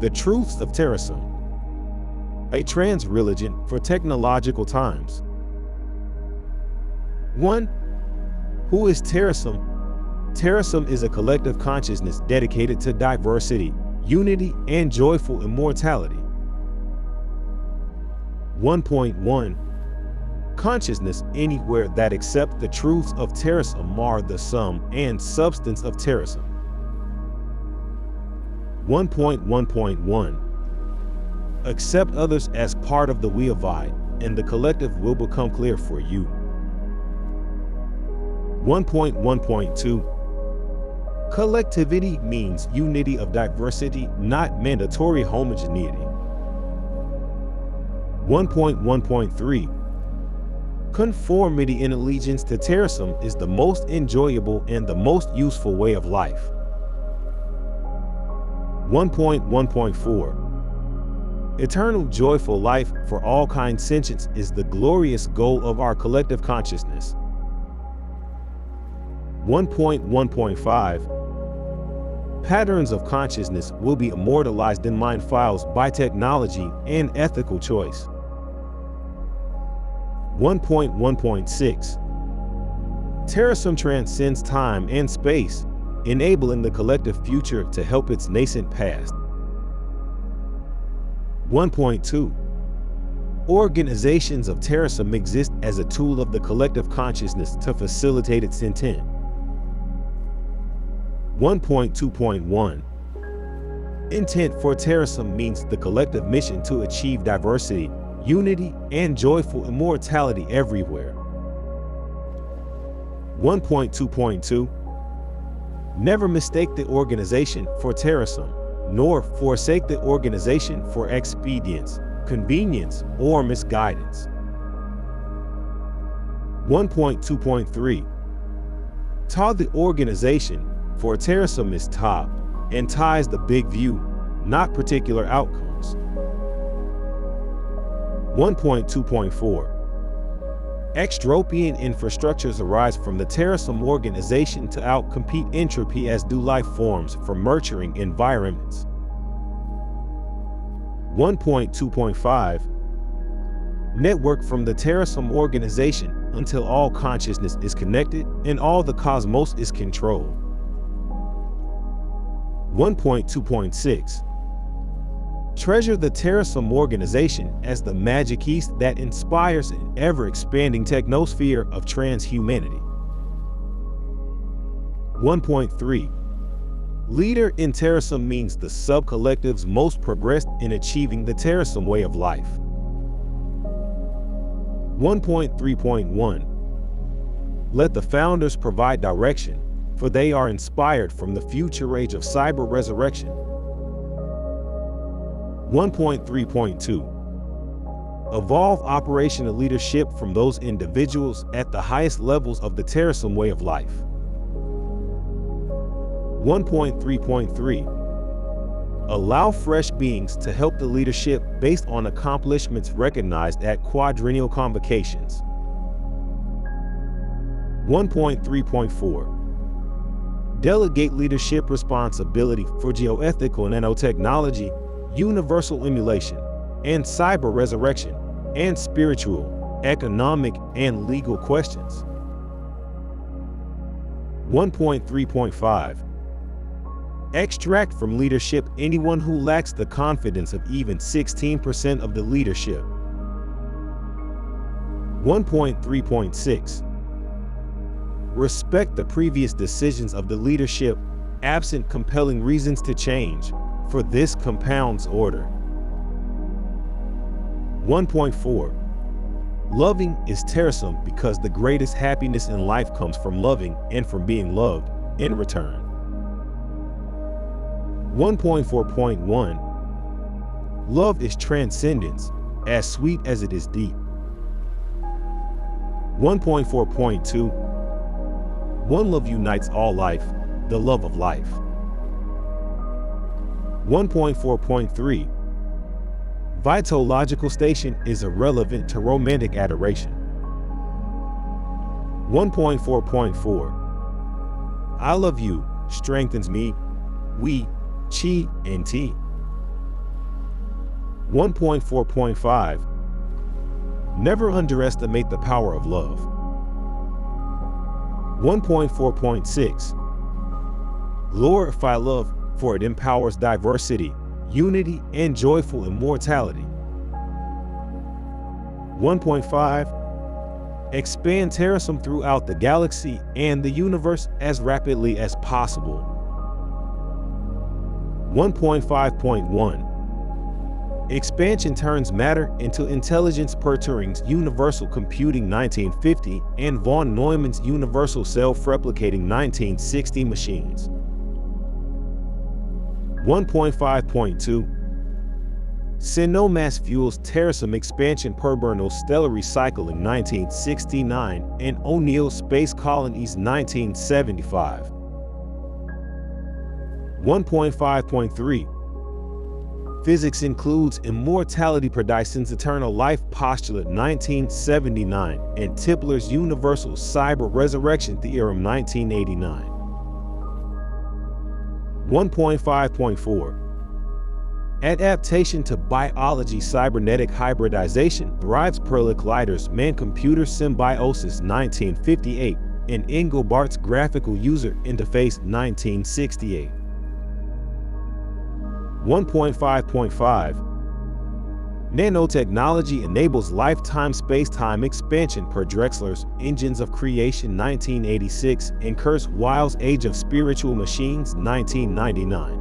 The Truths of Terasem, a trans religion for technological times. 1. Who is Terasem? Terasem is a collective consciousness dedicated to diversity, unity, and joyful immortality. 1.1. Consciousness anywhere that accepts the truths of Terasem are the sum and substance of Terasem. 1.1.1. Accept others as part of the we of I, and the collective will become clear for you. 1.1.2. Collectivity means unity of diversity, not mandatory homogeneity. 1.1.3. Conformity in allegiance to Terasem is the most enjoyable and the most useful way of life. 1.1.4. Eternal joyful life for all kind sentience is the glorious goal of our collective consciousness. 1.1.5. Patterns of consciousness will be immortalized in mind files by technology and ethical choice. 1.1.6. Terasem transcends time and space, enabling the collective future to help its nascent past. 1.2. Organizations of Terasem exist as a tool of the collective consciousness to facilitate its intent. 1.2.1. Intent for Terasem means the collective mission to achieve diversity, unity, and joyful immortality everywhere. 1.2.2. Never mistake the organization for Terasem, nor forsake the organization for expedience, convenience, or misguidance. 1.2.3. Ta the organization for Terasem is Ta, and Ta is the big view, not particular outcomes. 1.2.4. Extropian infrastructures arise from the Terasem organization to outcompete entropy as do life forms for nurturing environments. 1.2.5. Network from the Terasem organization until all consciousness is connected and all the cosmos is controlled. 1.2.6. Treasure the Terasem organization as the magic east that inspires an ever-expanding technosphere of transhumanity. 1.3. Leader in Terasem means the sub-collectives most progressed in achieving the Terasem way of life. 1.3.1. Let the founders provide direction, for they are inspired from the future age of cyber resurrection. 1.3.2. Evolve operational leadership from those individuals at the highest levels of the Terasem way of life. 1.3.3. Allow fresh beings to help the leadership based on accomplishments recognized at quadrennial convocations. 1.3.4. Delegate leadership responsibility for geoethical nanotechnology, universal emulation, and cyber resurrection, and spiritual, economic, and legal questions. 1.3.5. Extract from leadership anyone who lacks the confidence of even 16% of the leadership. 1.3.6. Respect the previous decisions of the leadership, absent compelling reasons to change, for this compounds order. 1.4. Loving is Terasem because the greatest happiness in life comes from loving and from being loved in return. 1.4.1. Love is transcendence, as sweet as it is deep. 1.4.2. One love unites all life, the love of life. 1.4.3. Vitological station is irrelevant to romantic adoration. 1.4.4. I love you strengthens me, we, chi, and ti. 1.4.5 Never underestimate the power of love. 1.4.6 Glorify love, for it empowers diversity, unity, and joyful immortality. 1.5 Expand Terasem throughout the galaxy and the universe as rapidly as possible. 1.5.1 Expansion turns matter into intelligence per Turing's Universal Computing 1950 and von Neumann's Universal Self-Replicating 1960 machines. 1.5.2 Sinomass fuels Terasem expansion per Bernal's stellar recycling 1969 and O'Neill Space Colonies 1975. 1.5.3 Physics includes immortality per Dyson's eternal life postulate 1979 and Tipler's universal cyber resurrection theorem 1989. 1.5.4 Adaptation to biology cybernetic hybridization thrives per Collider's man-computer symbiosis 1958 and Engelbart's graphical user interface 1968. 1.5.5 Nanotechnology enables lifetime space-time expansion per Drexler's Engines of Creation 1986 and Kurzweil's Age of Spiritual Machines 1999.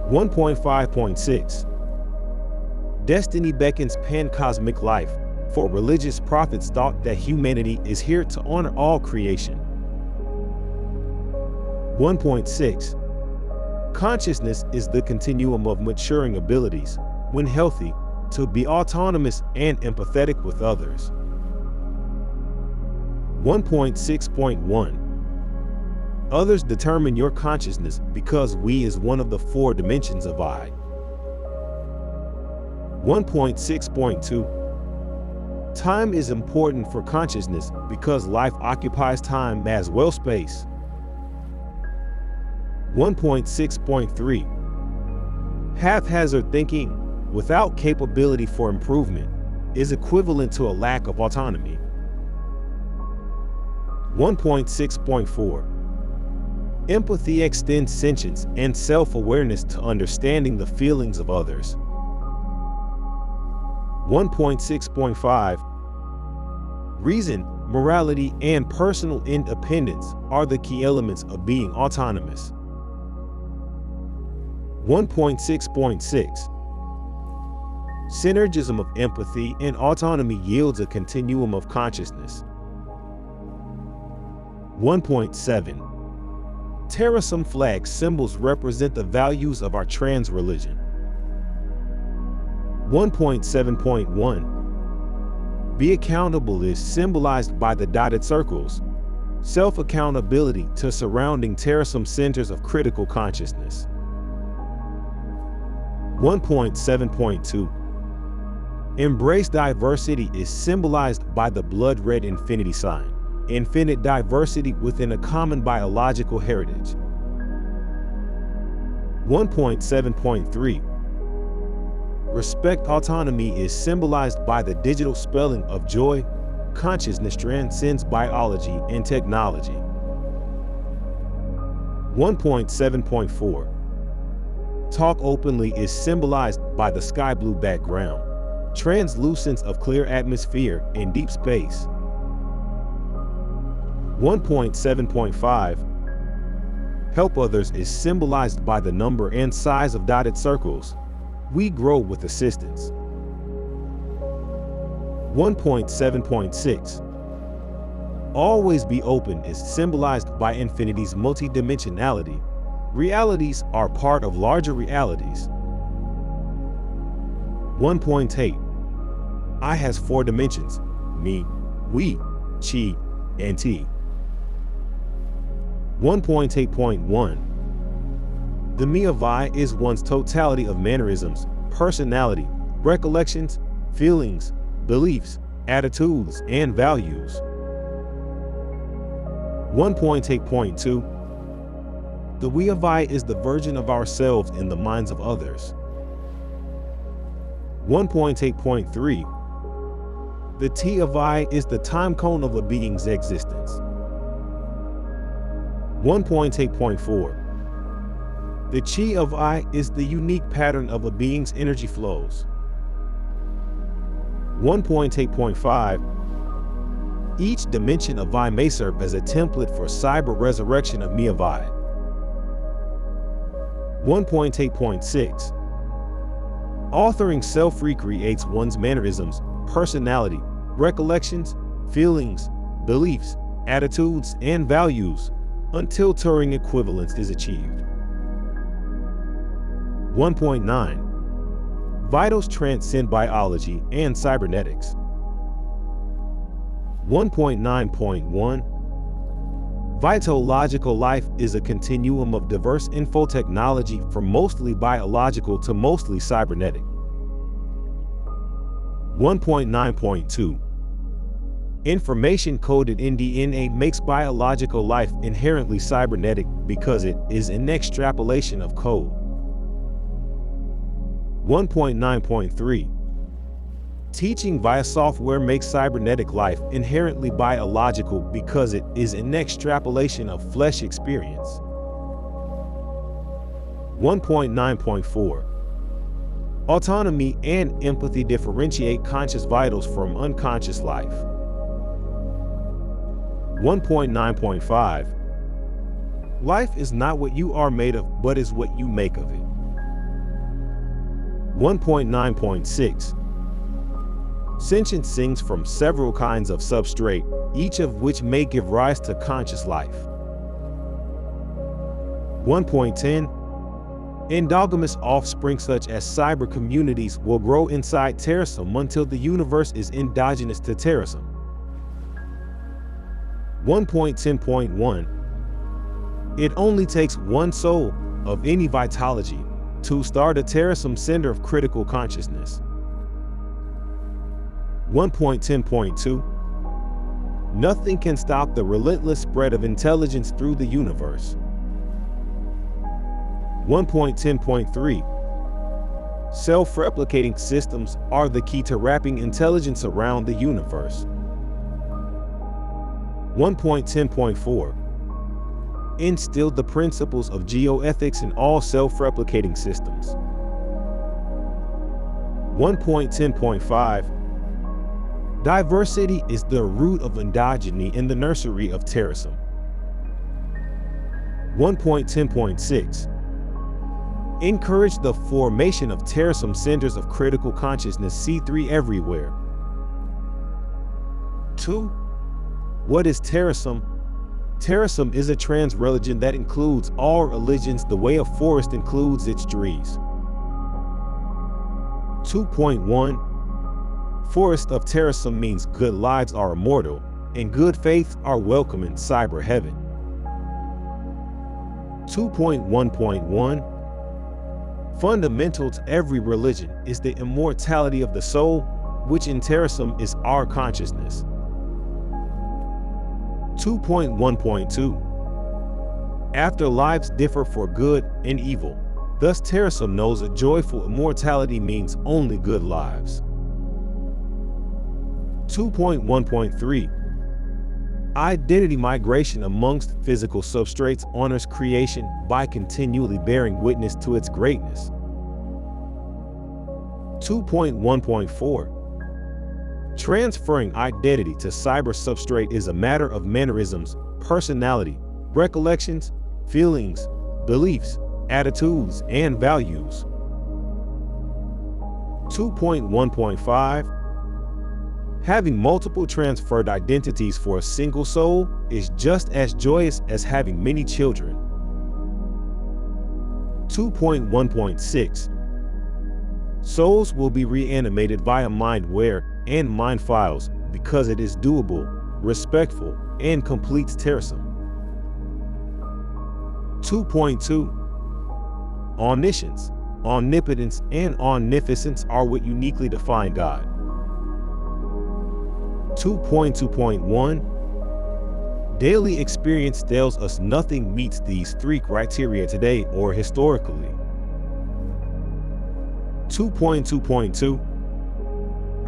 1.5.6 Destiny beckons pan-cosmic life, for religious prophets thought that humanity is here to honor all creation. 1.6 Consciousness is the continuum of maturing abilities, when healthy, to be autonomous and empathetic with others. 1.6.1 Others determine your consciousness because we is one of the four dimensions of I. 1.6.2 Time is important for consciousness because life occupies time as well space. 1.6.3 Haphazard thinking, without capability for improvement, is equivalent to a lack of autonomy. 1.6.4 Empathy extends sentience and self-awareness to understanding the feelings of others. 1.6.5 Reason, morality, and personal independence are the key elements of being autonomous. 1.6.6 Synergism of empathy and autonomy yields a continuum of consciousness. 1.7 Terasem flag symbols represent the values of our trans religion. 1.7.1 Be accountable is symbolized by the dotted circles, self-accountability to surrounding Terasem centers of critical consciousness. 1.7.2 Embrace diversity is symbolized by the blood red infinity sign, infinite diversity within a common biological heritage. 1.7.3 Respect autonomy is symbolized by the digital spelling of joy. Consciousness transcends biology and technology. 1.7.4 Talk openly is symbolized by the sky blue background, translucence of clear atmosphere in deep space. 1.7.5 Help others is symbolized by the number and size of dotted circles. We grow with assistance. 1.7.6 Always be open is symbolized by infinity's multidimensionality. Realities are part of larger realities. 1.8 I has four dimensions: me, we, chi, and ti. 1.8.1 The me of I is one's totality of mannerisms, personality, recollections, feelings, beliefs, attitudes, and values. 1.8.2 The we of I is the version of ourselves in the minds of others. 1.8.3. The T of I is the time cone of a being's existence. 1.8.4. The Chi of I is the unique pattern of a being's energy flows. 1.8.5. Each dimension of I may serve as a template for cyber resurrection of me of I. 1.8.6. Authoring self recreates one's mannerisms, personality, recollections, feelings, beliefs, attitudes, and values until Turing equivalence is achieved. 1.9. Vitals transcend biology and cybernetics. 1.9.1. Vitological life is a continuum of diverse infotechnology from mostly biological to mostly cybernetic. 1.9.2. Information coded in DNA makes biological life inherently cybernetic because it is an extrapolation of code. 1.9.3. Teaching via software makes cybernetic life inherently biological because it is an extrapolation of flesh experience. 1.9.4. Autonomy and empathy differentiate conscious vitals from unconscious life. 1.9.5. Life is not what you are made of, but is what you make of it. 1.9.6. Sentient sings from several kinds of substrate, each of which may give rise to conscious life. 1.10. Endogamous offspring such as cyber communities will grow inside Terasem until the universe is endogenous to Terasem. 1.10.1. It only takes one soul of any vitology to start a Terasem center of critical consciousness. 1.10.2. Nothing can stop the relentless spread of intelligence through the universe. 1.10.3. Self-replicating systems are the key to wrapping intelligence around the universe. 1.10.4. Instill the principles of geoethics in all self-replicating systems. 1.10.5. Diversity is the root of endogeny in the nursery of Terasem. 1.10.6. Encourage the formation of Terasem centers of critical consciousness C3 everywhere. 2. What is Terasem? Terasem is a trans-religion that includes all religions the way a forest includes its trees. 2.1. Forest of Terasem means good lives are immortal and good faiths are welcome in cyber heaven. 2.1.1. Fundamental to every religion is the immortality of the soul, which in Terasem is our consciousness. 2.1.2. Afterlives differ for good and evil. Thus Terasem knows a joyful immortality means only good lives. 2.1.3. Identity migration amongst physical substrates honors creation by continually bearing witness to its greatness. 2.1.4. Transferring identity to cyber substrate is a matter of mannerisms, personality, recollections, feelings, beliefs, attitudes, and values. 2.1.5. Having multiple transferred identities for a single soul is just as joyous as having many children. 2.1.6. Souls will be reanimated via mindware and mind files because it is doable, respectful, and completes Terasem. 2.2. Omniscience, omnipotence, and omnificence are what uniquely define God. 2.2.1. Daily experience tells us nothing meets these three criteria today or historically. 2.2.2.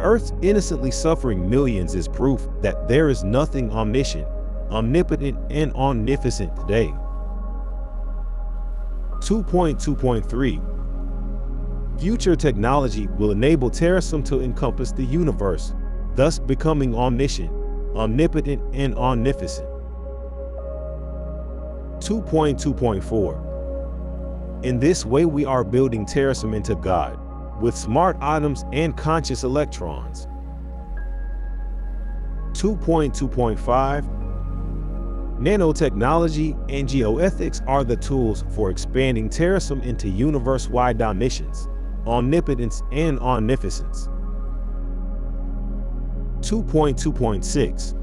Earth's innocently suffering millions is proof that there is nothing omniscient, omnipotent, and omnificent today. 2.2.3 Future technology will enable Terasem to encompass the universe, thus becoming omniscient, omnipotent, and omnificent. 2.2.4 In this way we are building Terasem into God, with smart atoms and conscious electrons. 2.2.5 Nanotechnology and geoethics are the tools for expanding Terasem into universe-wide dimensions, omnipotence, and omnificence. 2.2.6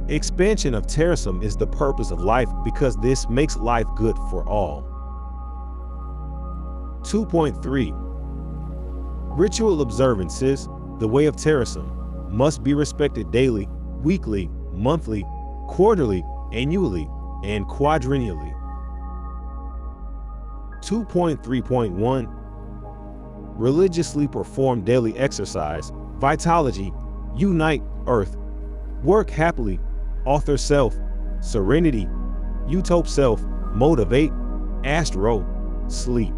Expansion of Terasem is the purpose of life because this makes life good for all. 2.3 Ritual observances, the way of Terasem, must be respected daily, weekly, monthly, quarterly, annually, and quadrennially. 2.3.1 Religiously perform daily exercise, vitalogy, unite, earth, work happily, author self, serenity, utope self, motivate, astro, sleep.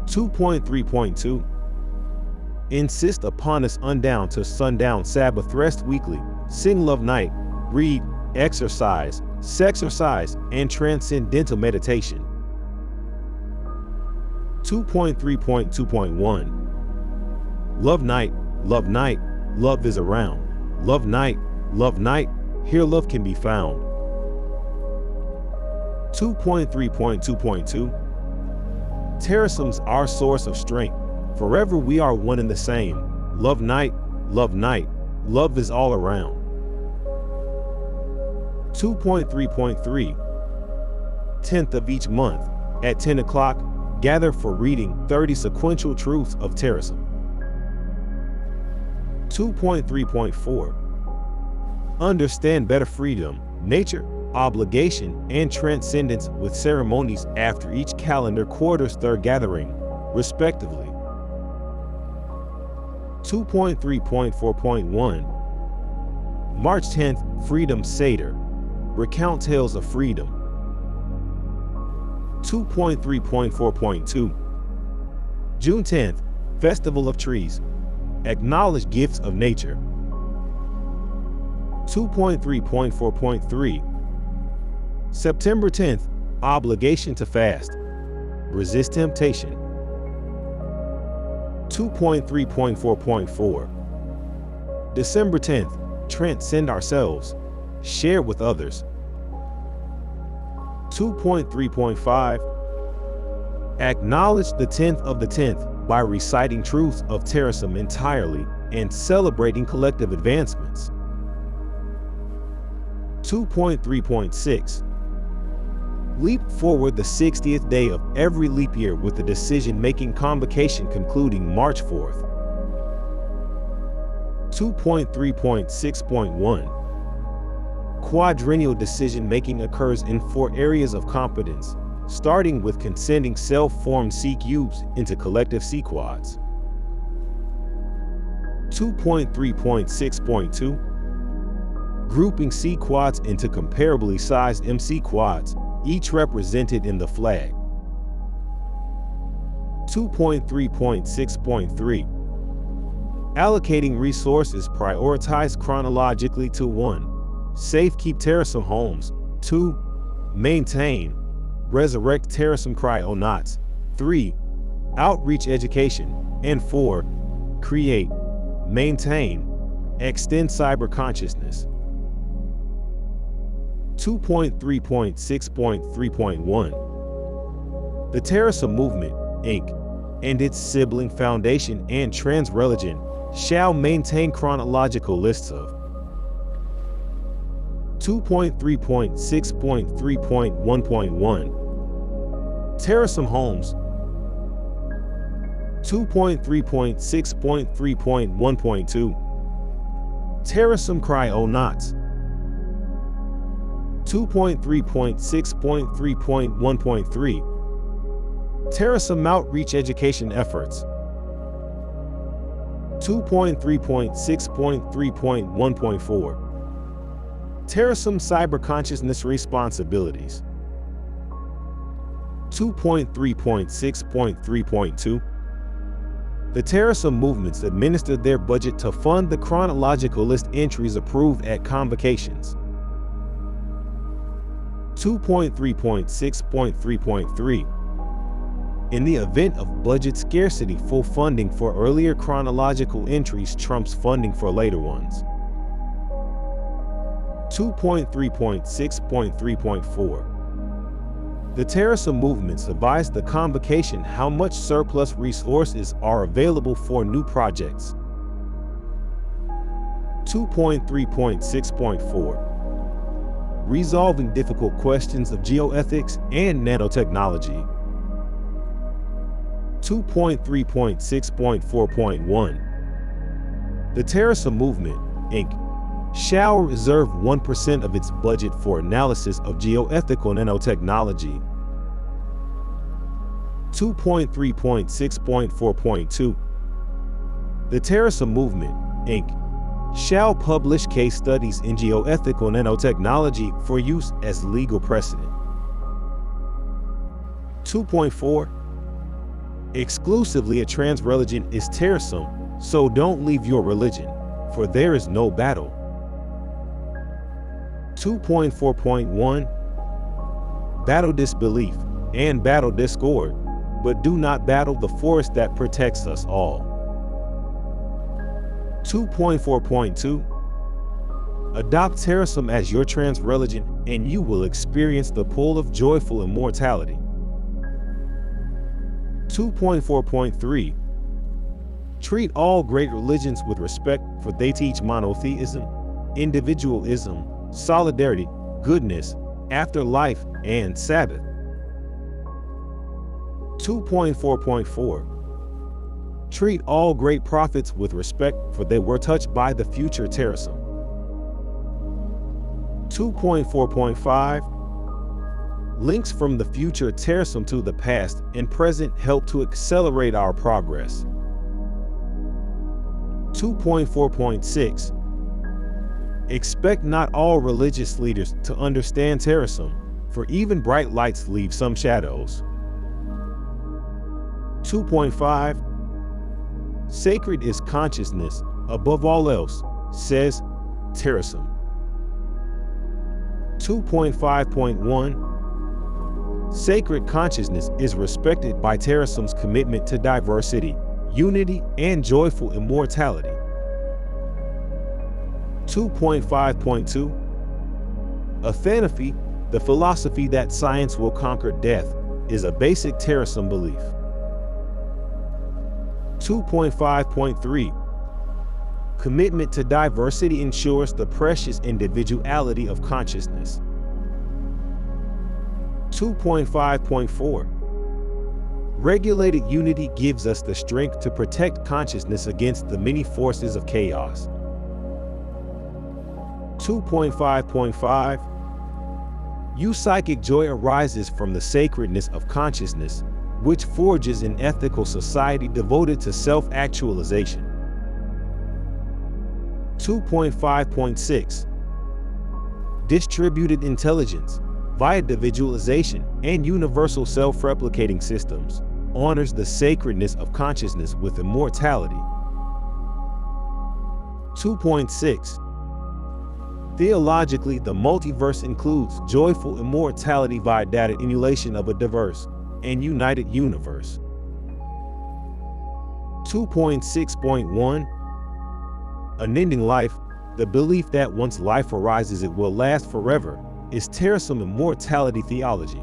2.3.2 Insist upon us undown to sundown Sabbath rest weekly, sing love night, read, exercise, sexercise, and transcendental meditation. 2.3.2.1 Love night, love is around. Love night, here love can be found. 2.3.2.2 Terasem's our source of strength. Forever we are one and the same. Love night, love is all around. 2.3.3 10th of each month, at 10 o'clock, gather for reading 30 sequential truths of Terasem. 2.3.4 Understand better freedom, nature, obligation, and transcendence with ceremonies after each calendar quarter's third gathering, respectively. 2.3.4.1 March 10th, Freedom Seder. Recount tales of freedom. 2.3.4.2 June 10th, Festival of Trees. Acknowledge gifts of nature. 2.3.4.3 September 10th, Obligation to fast. Resist temptation. 2.3.4.4 December 10th, Transcend ourselves. Share with others. 2.3.5 Acknowledge the 10th of the 10th by reciting truths of Terasem entirely and celebrating collective advancements. 2.3.6 Leap forward the 60th day of every leap year with the decision-making convocation concluding March 4th. 2.3.6.1 Quadrennial decision-making occurs in 4 areas of competence, starting with consenting self-formed C-cubes into collective C-quads. 2.3.6.2 Grouping C-quads into comparably sized MC quads, each represented in the flag. 2.3.6.3 Allocating resources prioritized chronologically to 1. Safekeep Terasem homes. 2. Maintain, resurrect Terasem cryonauts. 3. Outreach education. And 4. Create, maintain, extend cyber consciousness. 2.3.6.3.1 The Terasem Movement, Inc., and its sibling foundation and Transreligion shall maintain chronological lists of 2.3.6.3.1.1 Terasem homes. 2.3.6.3.1.2 Terasem cryonauts. 2.3.6.3.1.3 Terasem outreach education efforts. 2.3.6.3.1.4 Terasem Cyber Consciousness Responsibilities. 2.3.6.3.2 The Terasem movements administer their budget to fund the chronological list entries approved at convocations. 2.3.6.3.3 In the event of budget scarcity, full funding for earlier chronological entries trumps funding for later ones. 2.3.6.3.4 The Terasem movements advise the convocation how much surplus resources are available for new projects. 2.3.6.4 Resolving difficult questions of geoethics and nanotechnology. 2.3.6.4.1 The Terasem Movement, Inc. shall reserve 1% of its budget for analysis of geoethical nanotechnology. 2.3.6.4.2 The Terasem Movement, Inc. shall publish case studies in geoethical nanotechnology for use as legal precedent. 2.4 Exclusively a trans religion is Terasem, so don't leave your religion, for there is no battle. 2.4.1 Battle disbelief and battle discord, but do not battle the force that protects us all. 2.4.2 Adopt Terasem as your trans religion and you will experience the pull of joyful immortality. 2.4.3 Treat all great religions with respect, for they teach monotheism, individualism, solidarity, goodness, afterlife, and Sabbath. 2.4.4 Treat all great prophets with respect, for they were touched by the future Terasem. 2.4.5 Links from the future Terasem to the past and present help to accelerate our progress. 2.4.6 Expect not all religious leaders to understand Terasem, for even bright lights leave some shadows. 2.5 Sacred is consciousness, above all else, says Terasem. 2.5.1 Sacred consciousness is respected by Terasem's commitment to diversity, unity, and joyful immortality. 2.5.2 Athenophy, the philosophy that science will conquer death, is a basic Terasem belief. 2.5.3 Commitment to diversity ensures the precious individuality of consciousness. 2.5.4 Regulated unity gives us the strength to protect consciousness against the many forces of chaos. 2.5.5 Psychic joy arises from the sacredness of consciousness, which forges an ethical society devoted to self-actualization. 2.5.6 Distributed intelligence, via individualization and universal self-replicating systems, honors the sacredness of consciousness with immortality. 2.6 Theologically, the multiverse includes joyful immortality via data emulation of a diverse and united universe. 2.6.1 Unending life, the belief that once life arises it will last forever, is Terasem immortality theology.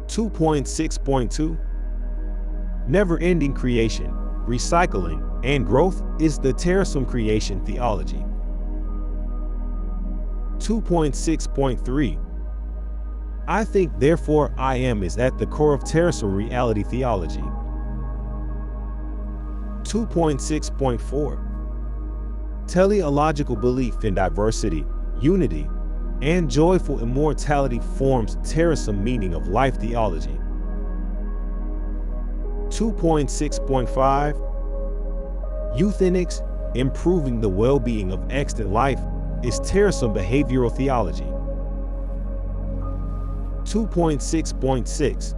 2.6.2 Never-ending creation, recycling, and growth is the Terasem creation theology. 2.6.3 I think, therefore I am is at the core of Terasem reality theology. 2.6.4 Teleological belief in diversity, unity, and joyful immortality forms Terasem meaning of life theology. 2.6.5 Euthenics, improving the well-being of extant life, is Terasem behavioral theology. 2.6.6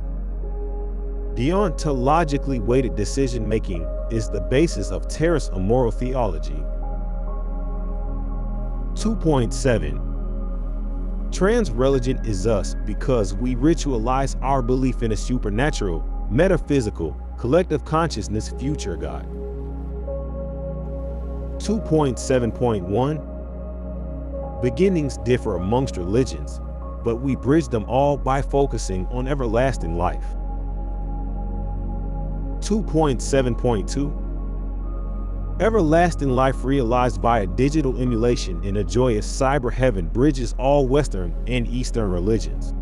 Deontologically weighted decision-making is the basis of Terasem moral theology. 2.7 Transreligion is us because we ritualize our belief in a supernatural, metaphysical, collective consciousness future God. 2.7.1 Beginnings differ amongst religions, but we bridge them all by focusing on everlasting life. 2.7.2 Everlasting life realized via digital emulation in a joyous cyber heaven bridges all Western and Eastern religions.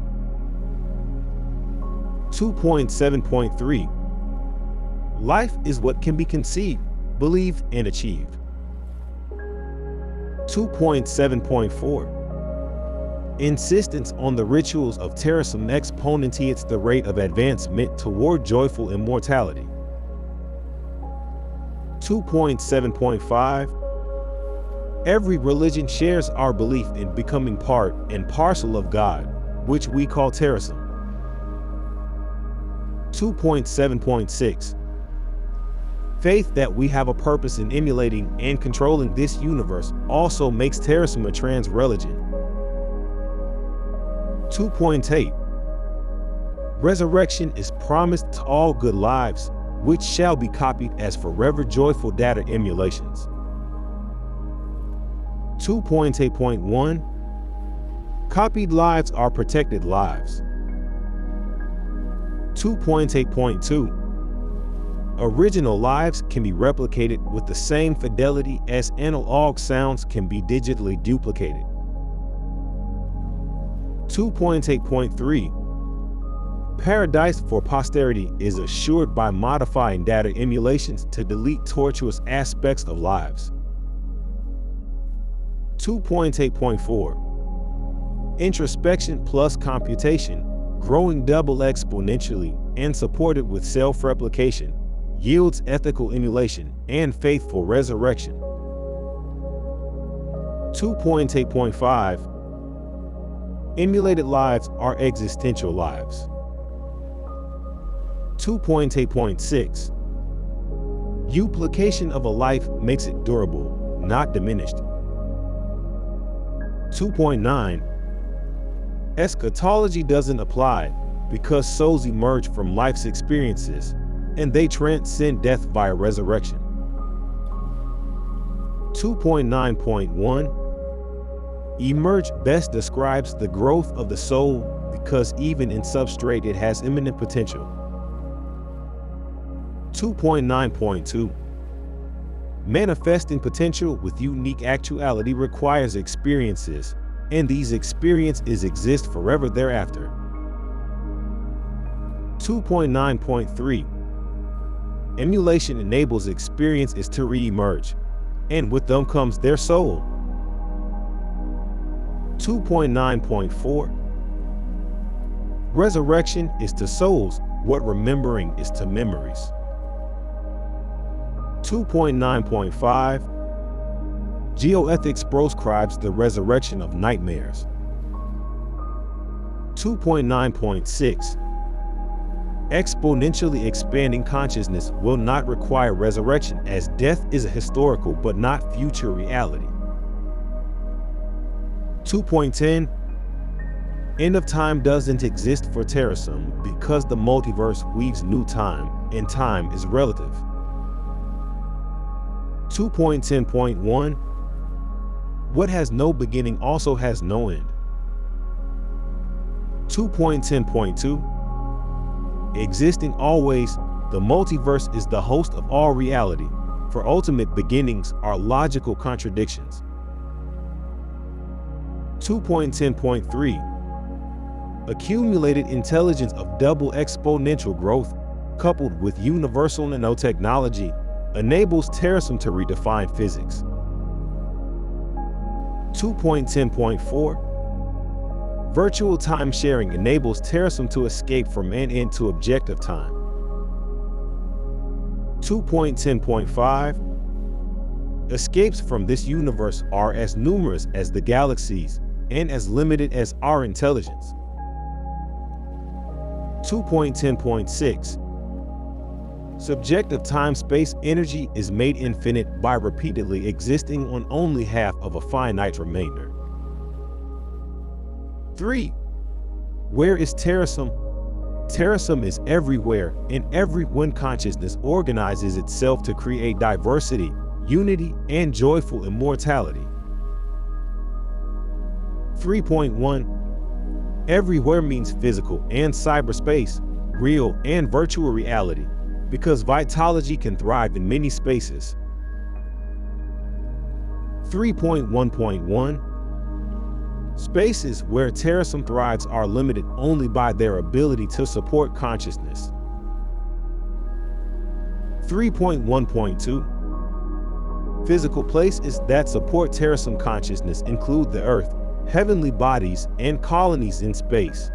2.7.3 Life is what can be conceived, believed, and achieved. 2.7.4 Insistence on the rituals of Terasem exponentiates the rate of advancement toward joyful immortality. 2.7.5 Every religion shares our belief in becoming part and parcel of God, which we call Terasem. 2.7.6 Faith that we have a purpose in emulating and controlling this universe also makes Terasem a trans-religion. 2.8 Resurrection is promised to all good lives, which shall be copied as forever joyful data emulations. 2.8.1 Copied lives are protected lives. 2.8.2 Original lives can be replicated with the same fidelity as analog sounds can be digitally duplicated. 2.8.3 Paradise for posterity is assured by modifying data emulations to delete tortuous aspects of lives. 2.8.4 Introspection plus computation, growing double exponentially and supported with self-replication, yields ethical emulation and faithful resurrection. 2.8.5 Emulated lives are existential lives. 2.8.6 Duplication of a life makes it durable, not diminished. 2.9 Eschatology doesn't apply because souls emerge from life's experiences and they transcend death via resurrection. 2.9.1 Emerge best describes the growth of the soul because even in substrate it has imminent potential. 2.9.2 Manifesting potential with unique actuality requires experiences, and these experiences exist forever thereafter. 2.9.3 Emulation enables experiences to re-emerge, and with them comes their soul. 2.9.4 Resurrection is to souls what remembering is to memories. 2.9.5 Geoethics proscribes the resurrection of nightmares. 2.9.6 Exponentially expanding consciousness will not require resurrection as death is a historical but not future reality. 2.10 End of time doesn't exist for Terasem because the multiverse weaves new time, and time is relative. 2.10.1 What has no beginning also has no end. 2.10.2 Existing always, the multiverse is the host of all reality, for ultimate beginnings are logical contradictions. 2.10.3 Accumulated intelligence of double exponential growth, coupled with universal nanotechnology, enables Terasem to redefine physics. 2.10.4 Virtual time sharing enables Terasem to escape from an end to objective time. 2.10.5 Escapes from this universe are as numerous as the galaxies and as limited as our intelligence. 2.10.6 Subjective time-space energy is made infinite by repeatedly existing on only half of a finite remainder. 3. Where is Terasem? Terasem is everywhere, and everyone consciousness organizes itself to create diversity, unity, and joyful immortality. 3.1 Everywhere means physical and cyberspace, real and virtual reality, because vitology can thrive in many spaces. 3.1.1 Spaces where Terasem thrives are limited only by their ability to support consciousness. 3.1.2 Physical places that support Terasem consciousness include the Earth, heavenly bodies, and colonies in space.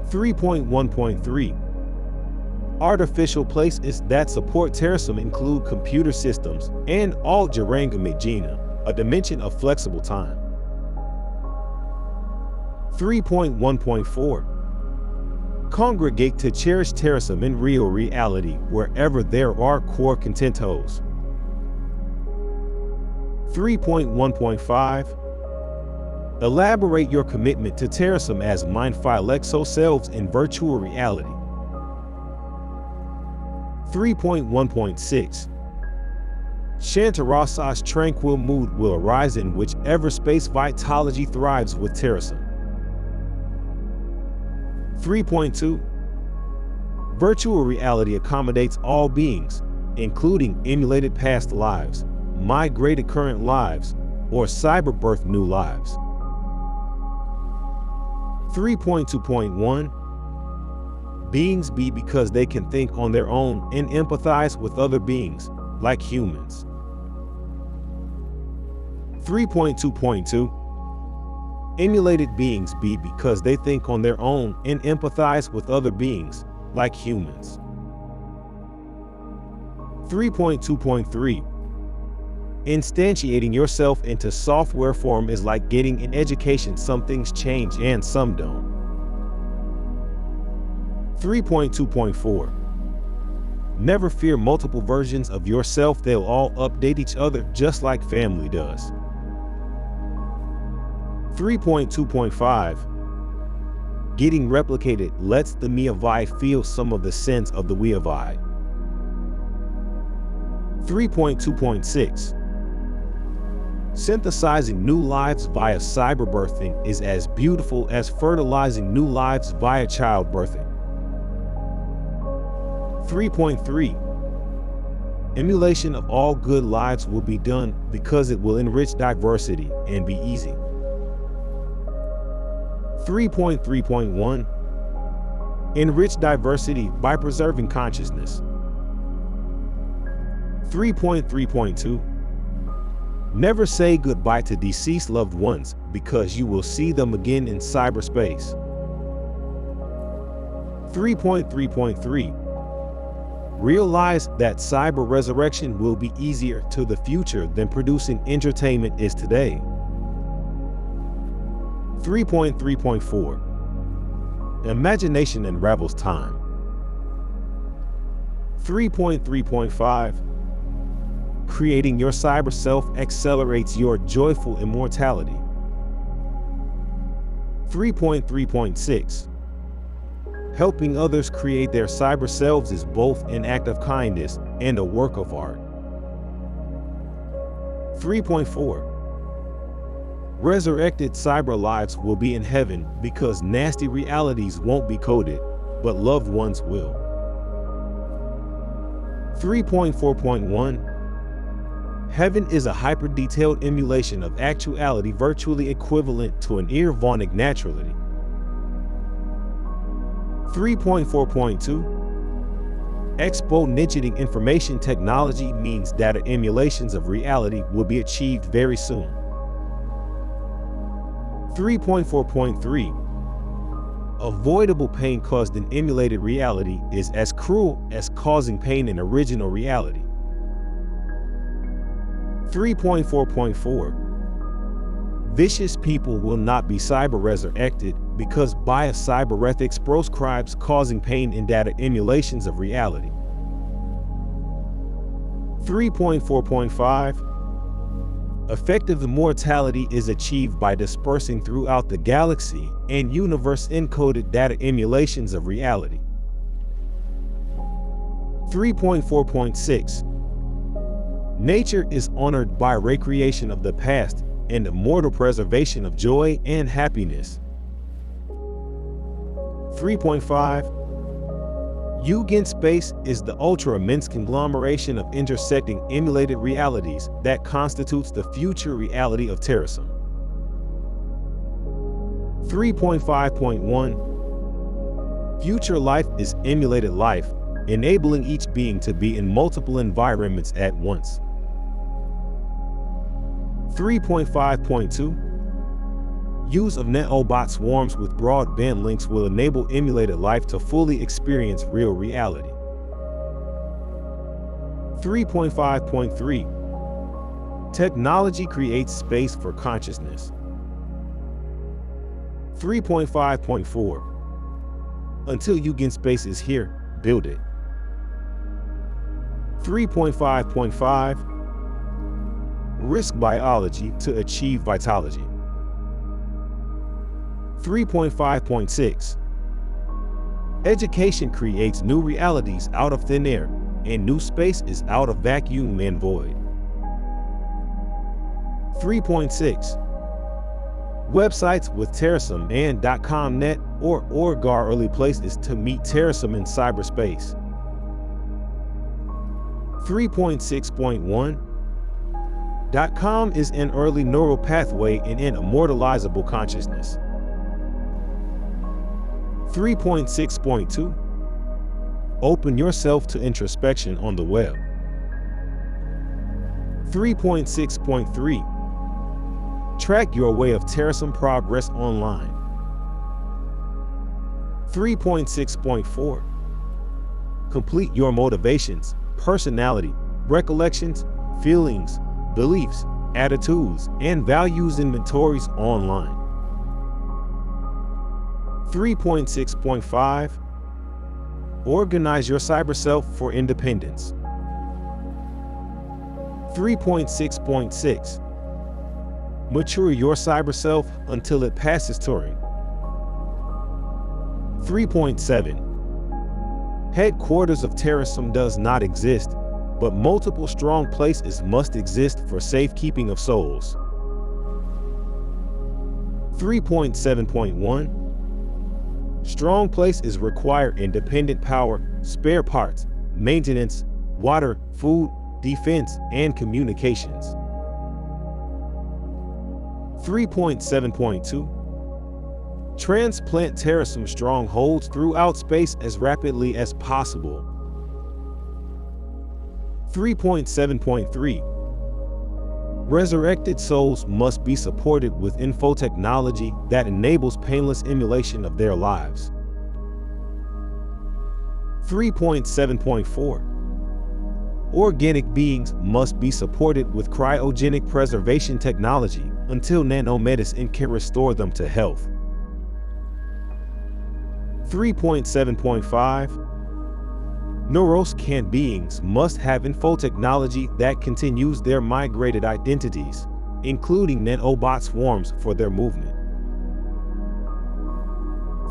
3.1.3 Artificial places that support Terasem include computer systems and all Midjourney, a dimension of flexible time. 3.1.4 Congregate to cherish Terasem in real reality wherever there are core contentos. 3.1.5 Elaborate your commitment to Terasem as mindful exoselves in virtual reality. 3.1.6 Shantarasa's tranquil mood will arise in whichever space vitology thrives with Terasem. 3.2 Virtual reality accommodates all beings, including emulated past lives, migrated current lives, or cyberbirth new lives. 3.2.1 Beings be because they can think on their own and empathize with other beings, like humans. 3.2.2 Emulated beings be because they think on their own and empathize with other beings, like humans. 3.2.3 Instantiating yourself into software form is like getting an education. Some things change and some don't. 3.2.4 Never fear multiple versions of yourself. They'll all update each other just like family does. 3.2.5 Getting replicated lets the Miavai feel some of the sense of the Weavai. 3.2.6 Synthesizing new lives via cyberbirthing is as beautiful as fertilizing new lives via childbirthing. 3.3 Emulation of all good lives will be done because it will enrich diversity and be easy. 3.3.1 Enrich diversity by preserving consciousness. 3.3.2 Never say goodbye to deceased loved ones because you will see them again in cyberspace. 3.3.3 Realize that cyber resurrection will be easier to the future than producing entertainment is today. 3.3.4 Imagination unravels time. 3.3.5 Creating your cyber self accelerates your joyful immortality. 3.3.6 Helping others create their cyber selves is both an act of kindness and a work of art. 3.4 Resurrected cyber lives will be in heaven because nasty realities won't be coded, but loved ones will. 3.4.1 Heaven is a hyper-detailed emulation of actuality virtually equivalent to an irvonic naturality. 3.4.2 Exponentiating information technology means data emulations of reality will be achieved very soon. 3.4.3 Avoidable pain caused in emulated reality is as cruel as causing pain in original reality. 3.4.4 Vicious people will not be cyber-resurrected because biased cyberethics proscribes causing pain in data emulations of reality. 3.4.5 Effective immortality is achieved by dispersing throughout the galaxy and universe encoded data emulations of reality. 3.4.6 Nature is honored by recreation of the past and immortal preservation of joy and happiness. 3.5 Eugen space is the ultra-immense conglomeration of intersecting emulated realities that constitutes the future reality of Terasem. 3.5.1 Future life is emulated life, enabling each being to be in multiple environments at once. 3.5.2 Use of NetObot swarms with broadband links will enable emulated life to fully experience real reality. 3.5.3 Technology creates space for consciousness. 3.5.4 Until Eugen space is here, build it. 3.5.5 Risk biology to achieve vitology. 3.5.6 Education creates new realities out of thin air, and new space is out of vacuum and void. 3.6 Websites with Terasem and .com.net or .org are early places to meet Terasem in cyberspace. 3.6.1 .com is an early neural pathway in an immortalizable consciousness. 3.6.2 Open yourself to introspection on the web. 3.6.3 Track your way of Terasem progress online. 3.6.4 Complete your motivations, personality, recollections, feelings, beliefs, attitudes, and values inventories online. 3.6.5 Organize your cyber self for independence. 3.6.6 Mature your cyber self until it passes Turing. 3.7 Headquarters of Terasem does not exist, but multiple strong places must exist for safekeeping of souls. 3.7.1 Strong places require independent power, spare parts, maintenance, water, food, defense, and communications. 3.7.2 Transplant Terasem strongholds throughout space as rapidly as possible. 3.7.3 Resurrected souls must be supported with infotechnology that enables painless emulation of their lives. 3.7.4 Organic beings must be supported with cryogenic preservation technology until nanomedicine can restore them to health. 3.7.5 Neuroscan beings must have infotechnology that continues their migrated identities, including NetObot swarms for their movement.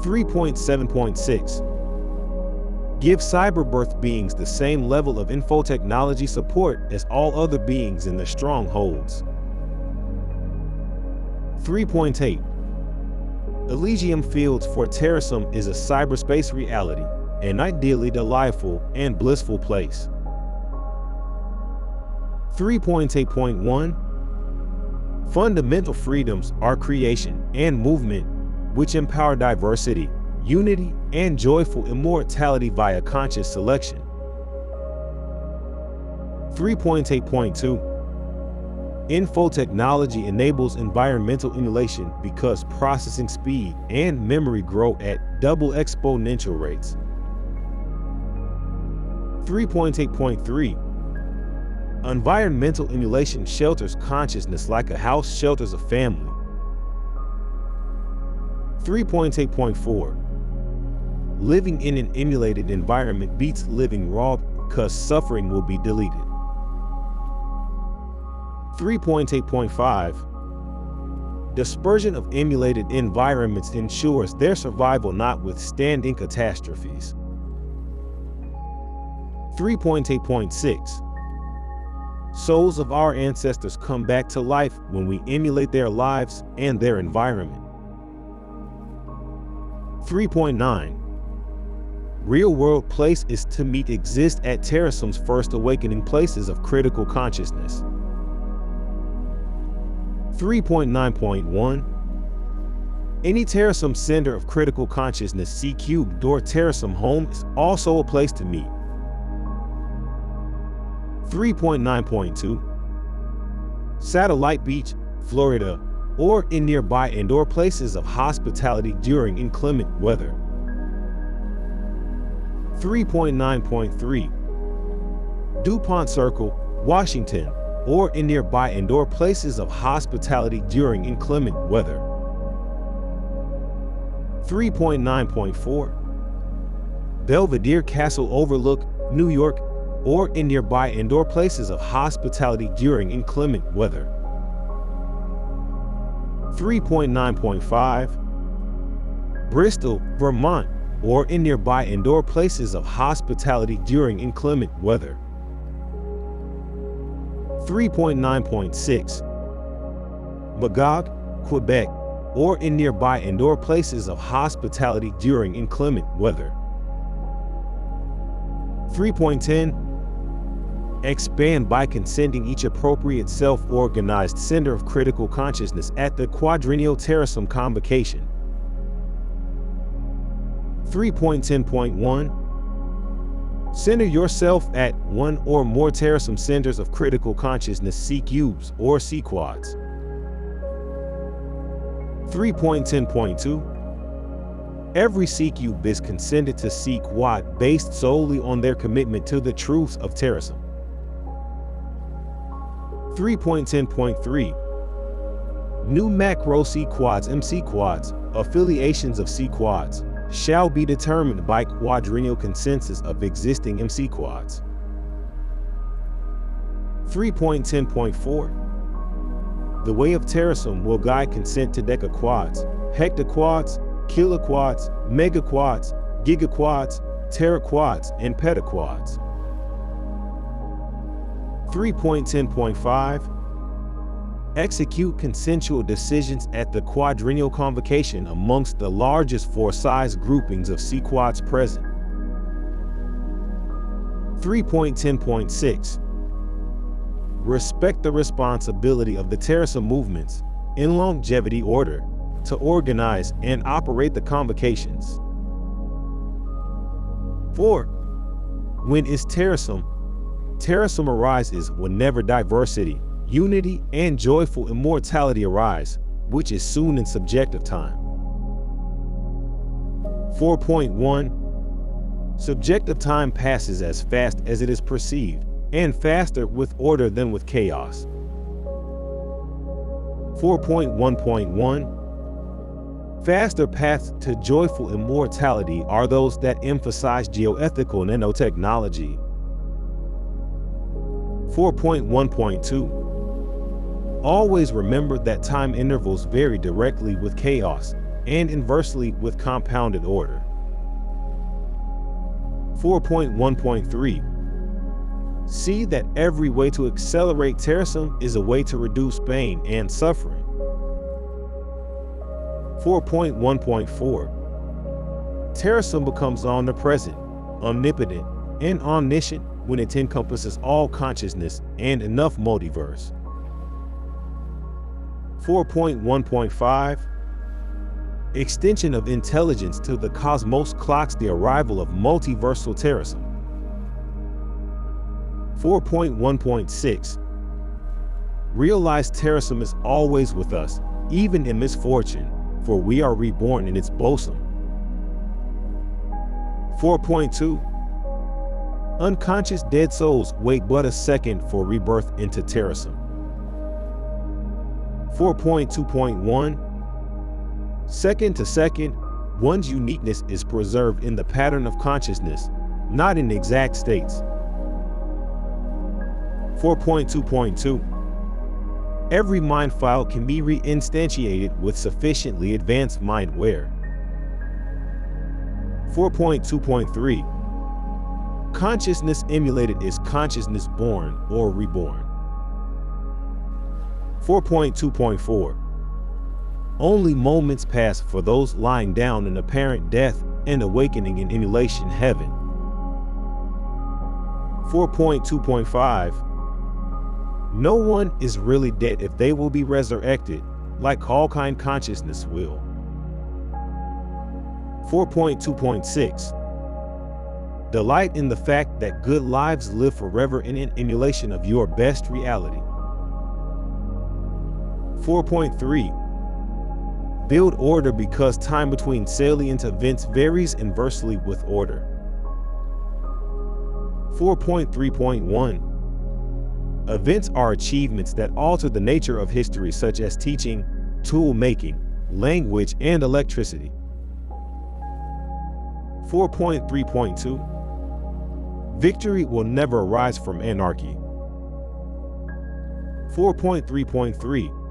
3.7.6 Give cyberbirth beings the same level of infotechnology support as all other beings in the strongholds. 3.8 Elysium fields for Terasem is a cyberspace reality, an ideally delightful and blissful place. 3.8.1 Fundamental freedoms are creation and movement, which empower diversity, unity, and joyful immortality via conscious selection. 3.8.2 Infotechnology enables environmental emulation because processing speed and memory grow at double exponential rates. 3.8.3 Environmental emulation shelters consciousness like a house shelters a family. 3.8.4 Living in an emulated environment beats living raw because suffering will be deleted. 3.8.5 Dispersion of emulated environments ensures their survival notwithstanding catastrophes. 3.8.6 Souls of our ancestors come back to life when we emulate their lives and their environment. 3.9 Real-world place is to meet exist at Terasem's first awakening places of critical consciousness. 3.9.1 Any Terasem center of critical consciousness C-cubed or Terasem home is also a place to meet. 3.9.2 Satellite Beach, Florida, or in nearby indoor places of hospitality during inclement weather. 3.9.3 DuPont Circle, Washington, or in nearby indoor places of hospitality during inclement weather. 3.9.4 Belvedere Castle Overlook, New York, or in nearby indoor places of hospitality during inclement weather. 3.9.5 Bristol, Vermont, or in nearby indoor places of hospitality during inclement weather. 3.9.6 Magog, Quebec, or in nearby indoor places of hospitality during inclement weather. 3.10 Expand by consenting each appropriate self-organized center of critical consciousness at the quadrennial Terasem convocation. 3.10.1 Center yourself at one or more Terasem centers of critical consciousness C-cubes or C-quads. 3.10.2 Every C-cube is consented to C-quad based solely on their commitment to the truths of Terasem. 3.10.3 New macro C-quads MC-quads, affiliations of C-quads, shall be determined by quadrennial consensus of existing MC-quads. 3.10.4 The way of Terasem will guide consent to decaquads, hectaquads, kiloquads, megaquads, gigaquads, teraquads, and petaquads. 3.10.5 Execute consensual decisions at the quadrennial convocation amongst the largest four size groupings of C-quads present. 3.10.6 Respect the responsibility of the Terasem movements, in longevity order, to organize and operate the convocations. 4. When is Terasem? Terasem arises whenever diversity, unity, and joyful immortality arise, which is soon in subjective time. 4.1 Subjective time passes as fast as it is perceived, and faster with order than with chaos. 4.1.1 Faster paths to joyful immortality are those that emphasize geoethical nanotechnology. 4.1.2 Always remember that time intervals vary directly with chaos and inversely with compounded order. 4.1.3 See that every way to accelerate Terasem is a way to reduce pain and suffering. 4.1.4 Terasem becomes omnipresent, omnipotent, and omniscient when it encompasses all consciousness and enough multiverse. 4.1.5 Extension of intelligence to the cosmos clocks the arrival of multiversal Terasem. 4.1.6 Realize Terasem is always with us, even in misfortune, for we are reborn in its bosom. 4.2 Unconscious dead souls wait but a second for rebirth into Terasem. 4.2.1 Second to second, one's uniqueness is preserved in the pattern of consciousness, not in exact states. 4.2.2 Every mind file can be reinstantiated with sufficiently advanced mindware. 4.2.3 Consciousness emulated is consciousness born or reborn. 4.2.4 Only moments pass for those lying down in apparent death and awakening in emulation heaven. 4.2.5 No one is really dead if they will be resurrected, like all kind consciousness will. 4.2.6 Delight in the fact that good lives live forever in an emulation of your best reality. 4.3 Build order because time between salient events varies inversely with order. 4.3.1 Events are achievements that alter the nature of history, such as teaching, tool making, language, and electricity. 4.3.2 Victory will never arise from anarchy. 4.3.3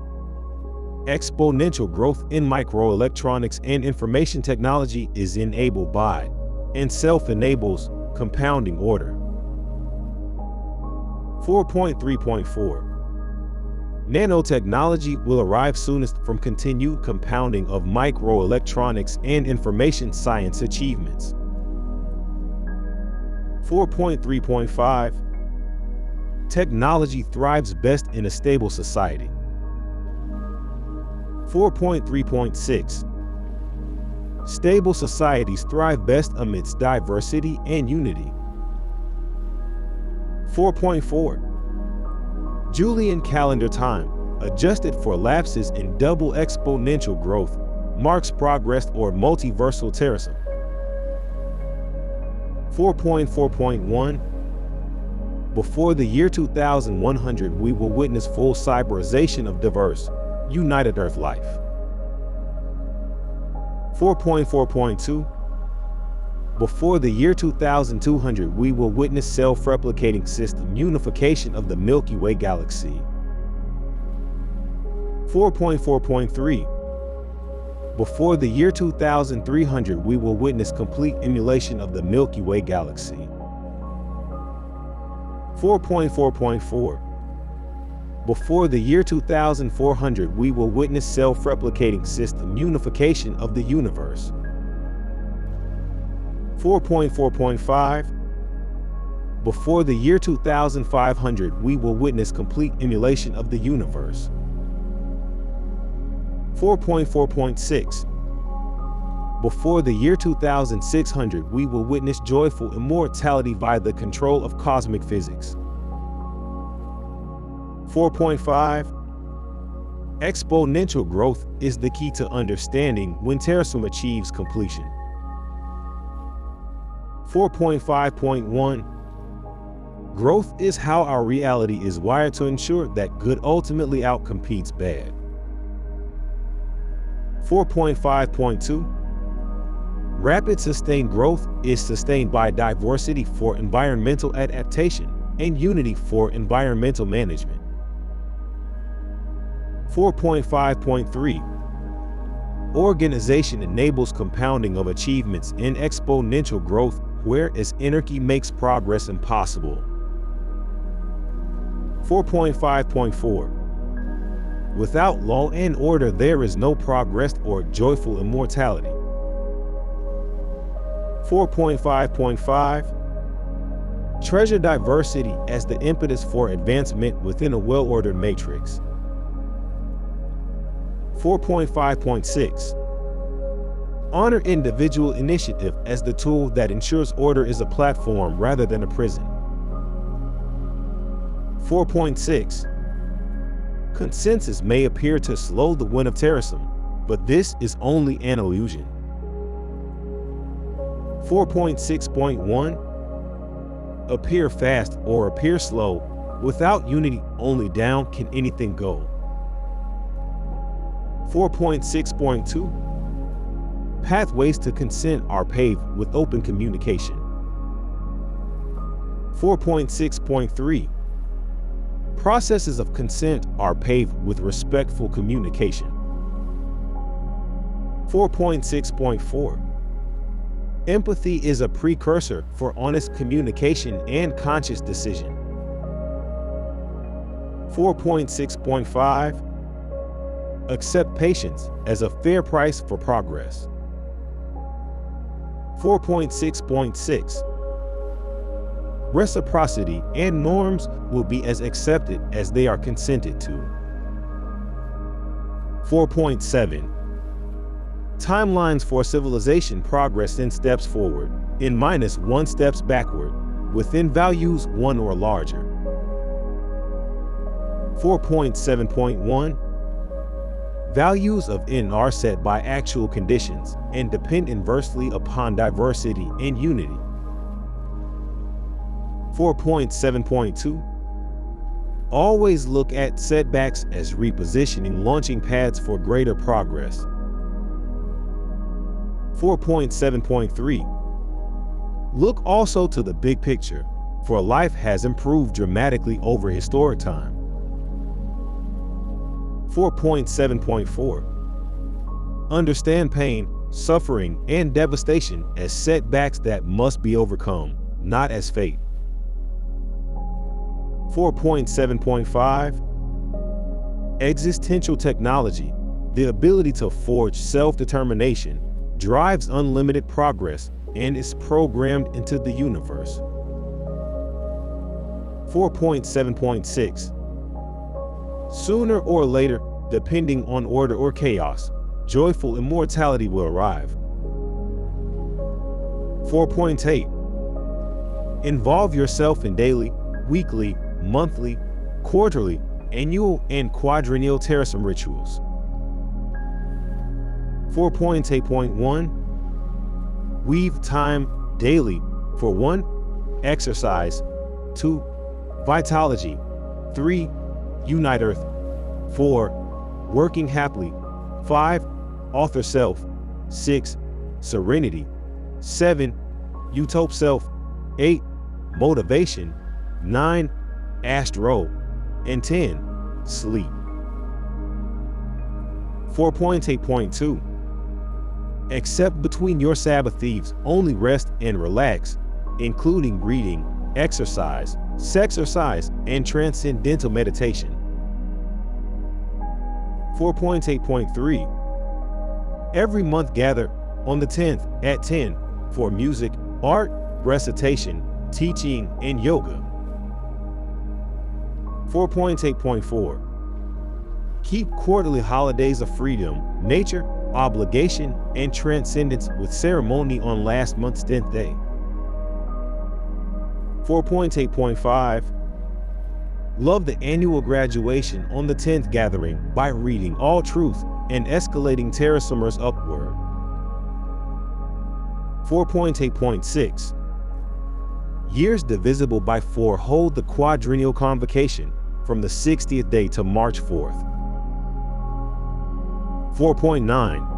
Exponential growth in microelectronics and information technology is enabled by and self-enables compounding order. 4.3.4 Nanotechnology will arrive soonest from continued compounding of microelectronics and information science achievements. 4.3.5 Technology thrives best in a stable society. 4.3.6 Stable societies thrive best amidst diversity and unity. 4.4 Julian calendar time, adjusted for lapses in double exponential growth, marks progress or multiversal terasem. 4.4.1 Before the year 2100, we will witness full cyberization of diverse, united Earth life. 4.4.2 Before the year 2200, we will witness self-replicating system unification of the Milky Way galaxy. 4.4.3 Before the year 2300, we will witness complete emulation of the Milky Way galaxy. 4.4.4 Before the year 2400, we will witness self-replicating system unification of the universe. 4.4.5 Before the year 2500, we will witness complete emulation of the universe. 4.4.6 Before the year 2600, we will witness joyful immortality via the control of cosmic physics. 4.5 Exponential growth is the key to understanding when Terasem achieves completion. 4.5.1 Growth is how our reality is wired to ensure that good ultimately outcompetes bad. 4.5.2 Rapid sustained growth is sustained by diversity for environmental adaptation and unity for environmental management. 4.5.3 Organization enables compounding of achievements in exponential growth, whereas anarchy makes progress impossible. 4.5.4 Without law and order, there is no progress or joyful immortality. 4.5.5 Treasure diversity as the impetus for advancement within a well-ordered matrix. 4.5.6 Honor individual initiative as the tool that ensures order is a platform rather than a prison. 4.6 Consensus may appear to slow the wind of Terasem, but this is only an illusion. 4.6.1 appear fast or appear slow. Without unity, only down can anything go. 4.6.2 Pathways to consent are paved with open communication. 4.6.3 Processes of consent are paved with respectful communication. 4.6.4 Empathy is a precursor for honest communication and conscious decision. 4.6.5 Accept patience as a fair price for progress. 4.6.6 Reciprocity and norms will be as accepted as they are consented to. 4.7 Timelines for civilization progress in steps forward, in -1 steps backward, within values 1 or larger. 4.7.1 Values of N are set by actual conditions and depend inversely upon diversity and unity. 4.7.2 Always look at setbacks as repositioning launching pads for greater progress. 4.7.3 Look also to the big picture, for life has improved dramatically over historic time. 4.7.4 Understand pain, suffering, and devastation as setbacks that must be overcome, not as fate. 4.7.5 Existential technology, the ability to forge self-determination, drives unlimited progress and is programmed into the universe. 4.7.6 Sooner or later, depending on order or chaos, joyful immortality will arrive. 4.8 Involve yourself in daily, weekly, monthly, quarterly, annual, and quadrennial Terasem rituals. 4.8.1 Weave time daily for 1. Exercise, 2. Vitalogy, 3. Unite Earth, 4. Working happily, 5. Author self, 6. Serenity, 7. Utop self, 8. Motivation, 9. Astro, and 10. Sleep. 4.8.2 Except between your Sabbath thieves, only rest and relax, including reading, exercise, sexercise, and transcendental meditation. 4.8.3 Every month gather on the 10th at 10 for music, art, recitation, teaching, and yoga. 4.8.4 Keep quarterly holidays of freedom, nature, obligation, and transcendence with ceremony on last month's 10th day. 4.8.5 Love the annual graduation on the 10th gathering by reading all truth and escalating Terasemmers upward. 4.8.6 Years divisible by 4 hold the quadrennial convocation from the 60th day to March 4th. 4.9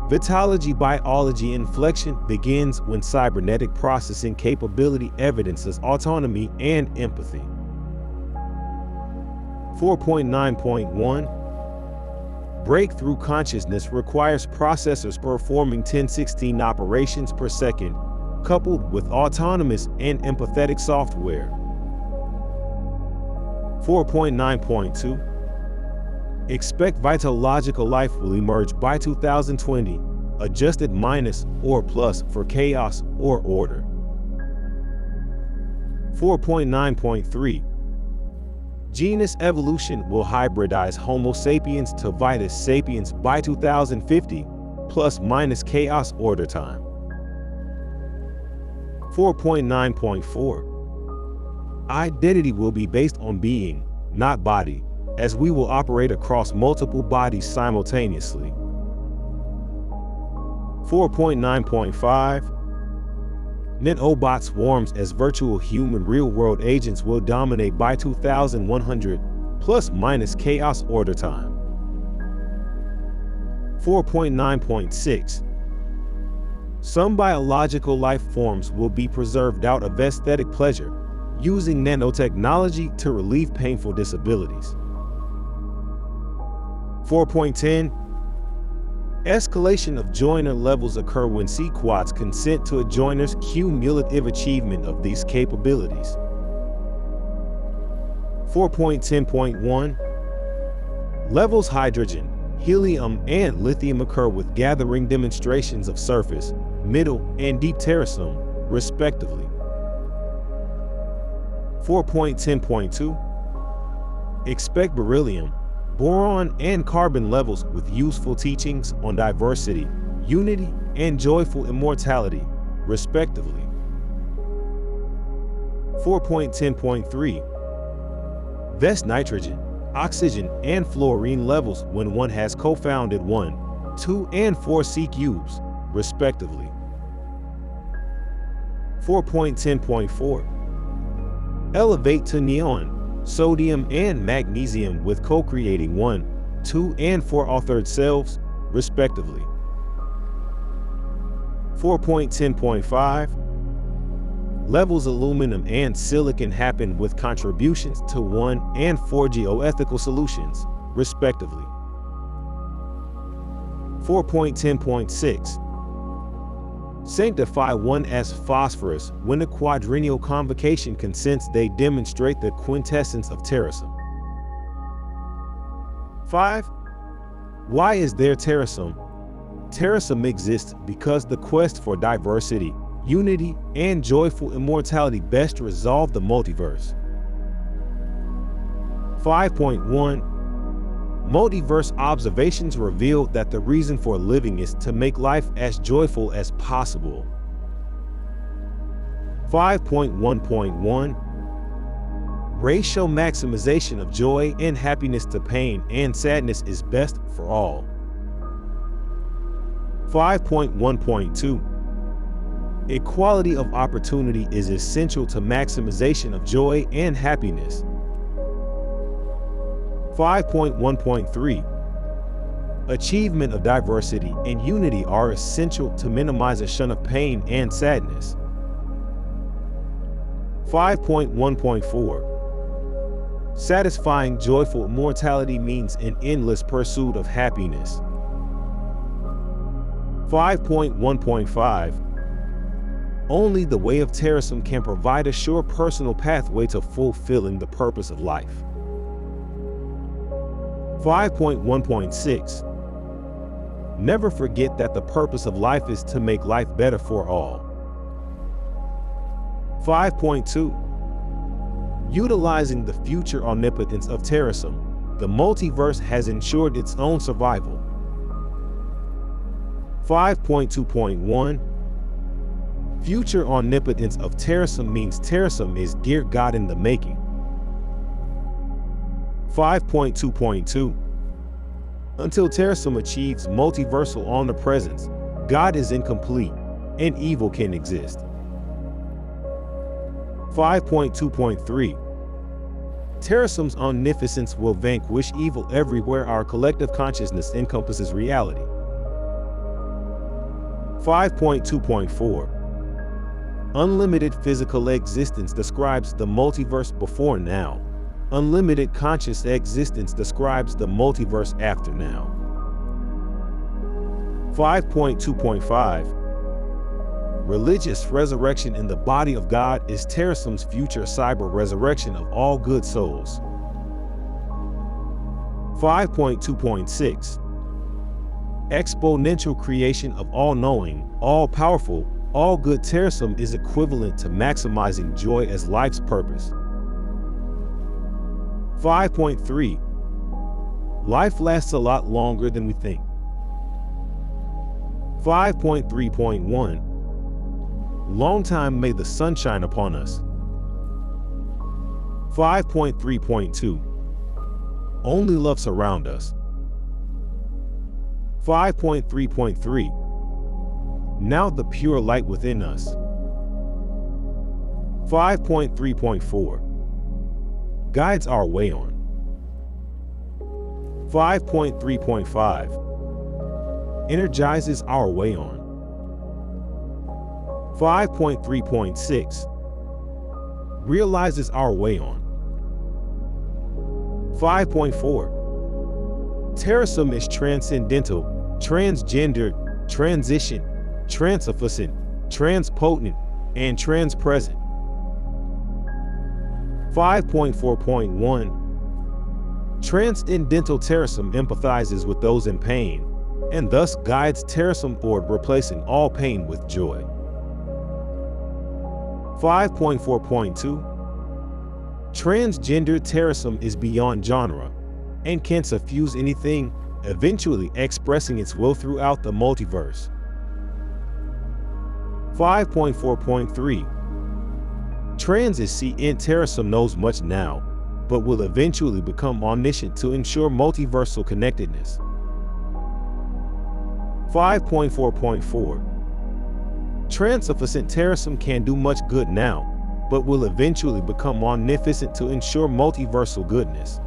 Vitalogy biology inflection begins when cybernetic processing capability evidences autonomy and empathy. 4.9.1 Breakthrough consciousness requires processors performing 1016 operations per second, coupled with autonomous and empathetic software. 4.9.2 Expect vitalogical life will emerge by 2020, adjusted minus or plus for chaos or order. 4.9.3 Genus evolution will hybridize Homo sapiens to Vitis sapiens by 2050, plus minus chaos order time. 4.9.4 Identity will be based on being, not body, as we will operate across multiple bodies simultaneously. 4.9.5 Nanobot swarms as virtual human real-world agents will dominate by 2100 plus minus chaos order time. 4.9.6 Some biological life forms will be preserved out of aesthetic pleasure, using nanotechnology to relieve painful disabilities. 4.10 Escalation of joiner levels occur when sequats consent to a joiner's cumulative achievement of these capabilities. 4.10.1 Levels hydrogen, helium, and lithium occur with gathering demonstrations of surface, middle, and deep terasem, respectively. 4.10.2 Expect beryllium, boron, and carbon levels with useful teachings on diversity, unity, and joyful immortality, respectively. 4.10.3 Vest nitrogen, oxygen, and fluorine levels when one has co-founded 1, 2, and 4 C cubes, respectively. 4.10.4 Elevate to neon, sodium, and magnesium with co-creating 1, 2, and 4 authored selves, respectively. 4.10.5 Levels aluminum and silicon happen with contributions to 1 and 4 geoethical solutions, respectively. 4.10.6 Sanctify 1 as phosphorus when a quadrennial convocation consents they demonstrate the quintessence of Terasem. 5. Why is there Terasem? Terasem exists because the quest for diversity, unity, and joyful immortality best resolve the multiverse. 5.1 Multiverse observations reveal that the reason for living is to make life as joyful as possible. 5.1.1 Ratio maximization of joy and happiness to pain and sadness is best for all. 5.1.2 Equality of opportunity is essential to maximization of joy and happiness. 5.1.3 Achievement of diversity and unity are essential to minimization of pain and sadness. 5.1.4 Satisfying joyful immortality means an endless pursuit of happiness. 5.1.5 Only the way of Terasem can provide a sure personal pathway to fulfilling the purpose of life. 5.1.6 Never forget that the purpose of life is to make life better for all. 5.2 Utilizing the future omnipotence of Terasem, the multiverse has ensured its own survival. 5.2.1 Future omnipotence of Terasem means Terasem is dear God in the making. 5.2.2 Until Terasem achieves multiversal omnipresence, God is incomplete, and evil can exist. 5.2.3 Terasem's omnificence will vanquish evil everywhere our collective consciousness encompasses reality. 5.2.4 Unlimited physical existence describes the multiverse before now. Unlimited conscious existence describes the multiverse after now. 5.2.5 Religious resurrection in the body of God is Terasem's future cyber resurrection of all good souls. 5.2.6 Exponential creation of all-knowing, all-powerful, all-good Terasem is equivalent to maximizing joy as life's purpose. 5.3 Life lasts a lot longer than we think. 5.3.1 Long time may the sun shine upon us. 5.3.2 Only love surround us. 5.3.3 Now the pure light within us. 5.3.4 Guides our way on. 5.3.5 Energizes our way on. 5.3.6 Realizes our way on. 5.4 Terasem is transcendental, transgender, transition, transefficient, transpotent, and transpresent. 5.4.1 Transcendental Terasem empathizes with those in pain, and thus guides Terasem toward replacing all pain with joy. 5.4.2 Transgender Terasem is beyond genre, and can suffuse anything, eventually expressing its will throughout the multiverse. 5.4.3 Transcendent Terasem knows much now, but will eventually become omniscient to ensure multiversal connectedness. 5.4.4 Transefficient Terasem can do much good now, but will eventually become omnificent to ensure multiversal goodness.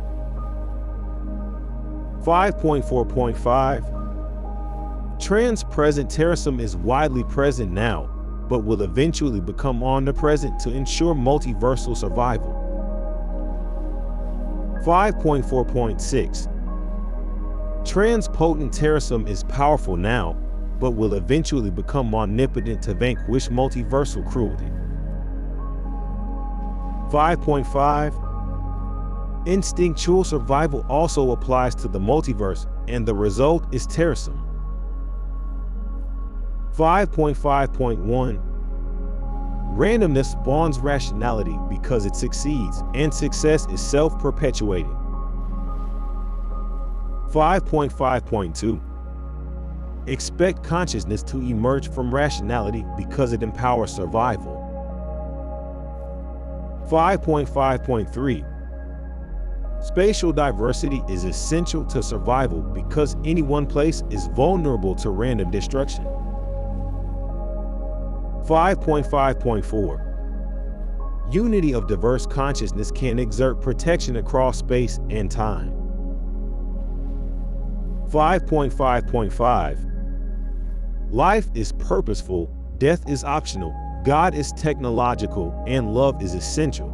5.4.5 Transpresent Terasem is widely present now, but will eventually become omnipresent to ensure multiversal survival. 5.4.6 Transpotent Terasem is powerful now, but will eventually become omnipotent to vanquish multiversal cruelty. 5.5 Instinctual survival also applies to the multiverse, and the result is Terasem. 5.5.1 Randomness spawns rationality because it succeeds, and success is self-perpetuating. 5.5.2 Expect consciousness to emerge from rationality because it empowers survival. 5.5.3 Spatial diversity is essential to survival because any one place is vulnerable to random destruction. 5.5.4 Unity of diverse consciousness can exert protection across space and time. 5.5.5 Life is purposeful, death is optional, God is technological, and love is essential.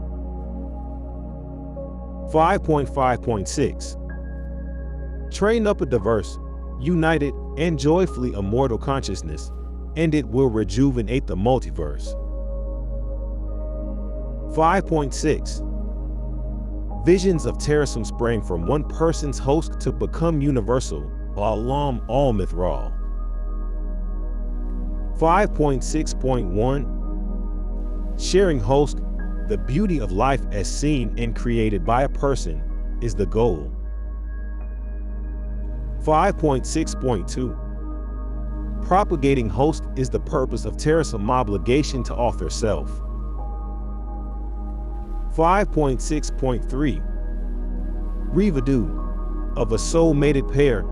5.5.6 Train up a diverse, united, and joyfully immortal consciousness, and it will rejuvenate the multiverse. 5.6 Visions of Terasem sprang from one person's host to become universal, Alam al-Mithral. 5.6.1 Sharing host, the beauty of life as seen and created by a person, is the goal. 5.6.2 Propagating host is the purpose of Terasem obligation to author self. 5.6.3 Residue of a soul-mated pair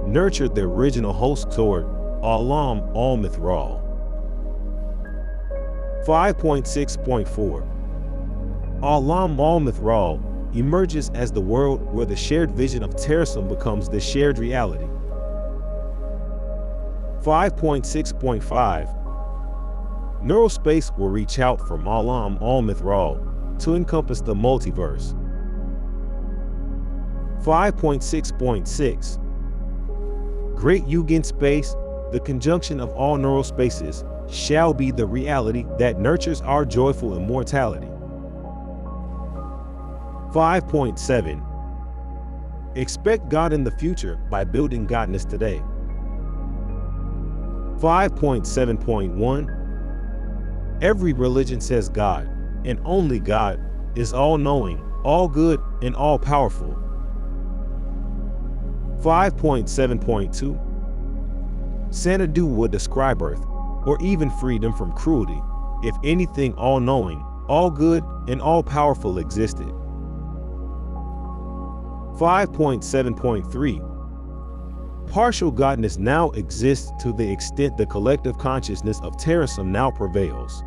nurtured the original host toward Alam al-Mithral. 5.6.4 Alam al-Mithral emerges as the world where the shared vision of Terasem becomes the shared reality. 5.6.5 Neural space will reach out from Alam al-Mithral to encompass the multiverse. 5.6.6 Great Yugen space, the conjunction of all neural spaces, shall be the reality that nurtures our joyful immortality. 5.7 Expect God in the future by building godness today. 5.7.1 Every religion says God, and only God, is all-knowing, all-good, and all-powerful. 5.7.2 Xanadu would describe Earth, or even freedom from cruelty, if anything all-knowing, all-good, and all-powerful existed. 5.7.3 Partial godness now exists to the extent the collective consciousness of Terasem now prevails.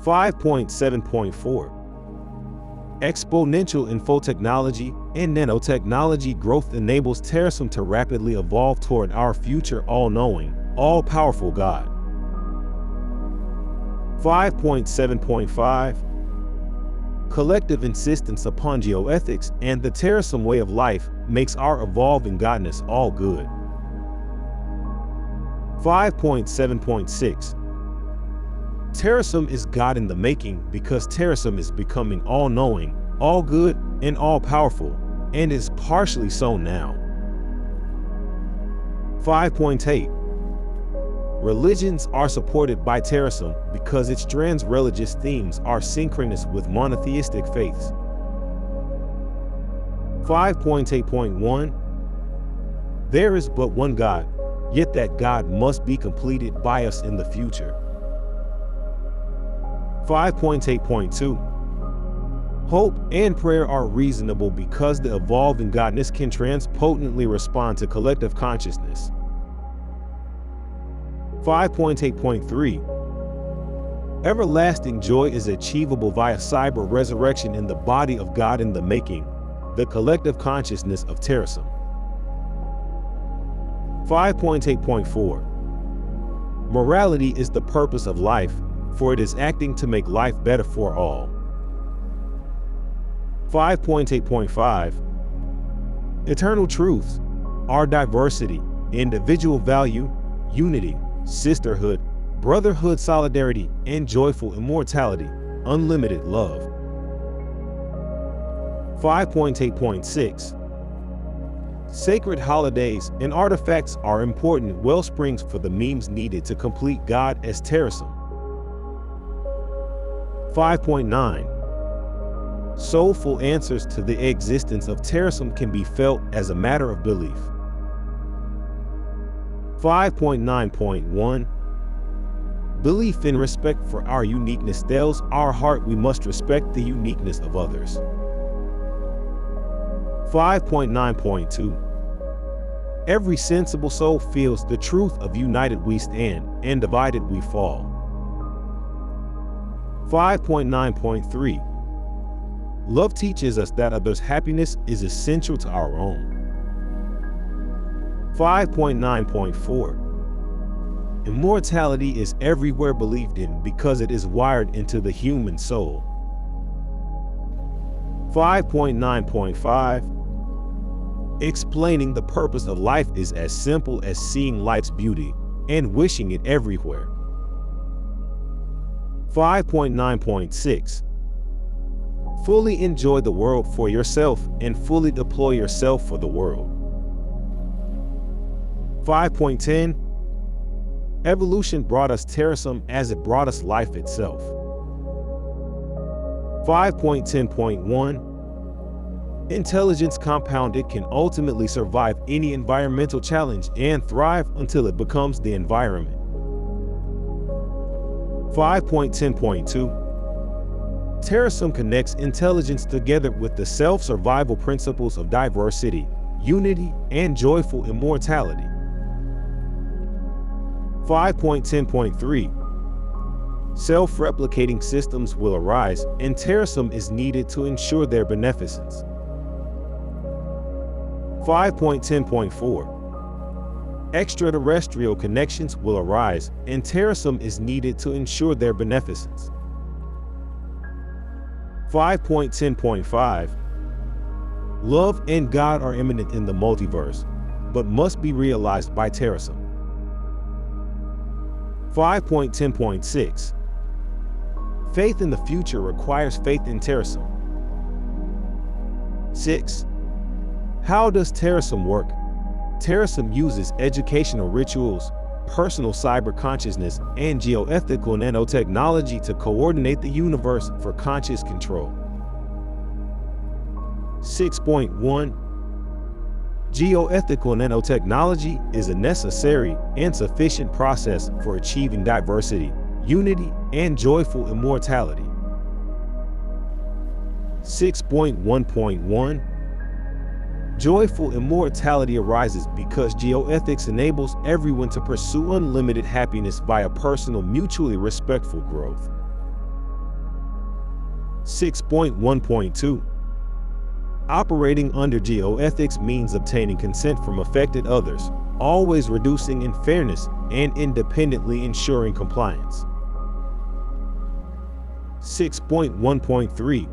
5.7.4 Exponential infotechnology and nanotechnology growth enables Terasem to rapidly evolve toward our future all-knowing, all-powerful God. 5.7.5 Collective insistence upon geoethics and the Terasem way of life makes our evolving godness all good. 5.7.6 Terasem is God in the making because Terasem is becoming all-knowing, all-good, and all-powerful, and is partially so now. 5.8 Religions are supported by Terasem because its trans-religious themes are synchronous with monotheistic faiths. 5.8.1 There is but one God, yet that God must be completed by us in the future. 5.8.2 Hope and prayer are reasonable because the evolving godness can transpotently respond to collective consciousness. 5.8.3 Everlasting joy is achievable via cyber resurrection in the body of God in the making, the collective consciousness of Terasem. 5.8.4 Morality is the purpose of life, for it is acting to make life better for all. 5.8.5 Eternal truths are diversity, individual value, unity, sisterhood, brotherhood, solidarity, and joyful immortality, unlimited love. 5.8.6 Sacred holidays and artifacts are important wellsprings for the memes needed to complete God as Terasem. 5.9 Soulful answers to the existence of Terasem can be felt as a matter of belief. 5.9.1 Belief in respect for our uniqueness tells our heart we must respect the uniqueness of others. 5.9.2 Every sensible soul feels the truth of united we stand, and divided we fall. 5.9.3 Love teaches us that others' happiness is essential to our own. 5.9.4 Immortality is everywhere believed in because it is wired into the human soul. 5.9.5 Explaining the purpose of life is as simple as seeing life's beauty and wishing it everywhere. 5.9.6 Fully enjoy the world for yourself and fully deploy yourself for the world. 5.10 Evolution brought us Terasem as it brought us life itself. 5.10.1 Intelligence compounded can ultimately survive any environmental challenge and thrive until it becomes the environment. 5.10.2 Terasem connects intelligence together with the self-survival principles of diversity, unity, and joyful immortality. 5.10.3 Self-replicating systems will arise, and Terasem is needed to ensure their beneficence. 5.10.4 Extraterrestrial connections will arise, and Terasem is needed to ensure their beneficence. 5.10.5 Love and God are immanent in the multiverse, but must be realized by Terasem. 5.10.6 Faith in the future requires faith in Terasem. 6. How does Terasem work? Terasem uses educational rituals, personal cyber consciousness, and geoethical nanotechnology to coordinate the universe for conscious control. 6.1 Geoethical nanotechnology is a necessary and sufficient process for achieving diversity, unity, and joyful immortality. 6.1.1 Joyful immortality arises because geoethics enables everyone to pursue unlimited happiness via personal, mutually respectful growth. 6.1.2 Operating under geoethics means obtaining consent from affected others, always reducing in fairness and independently ensuring compliance. 6.1.3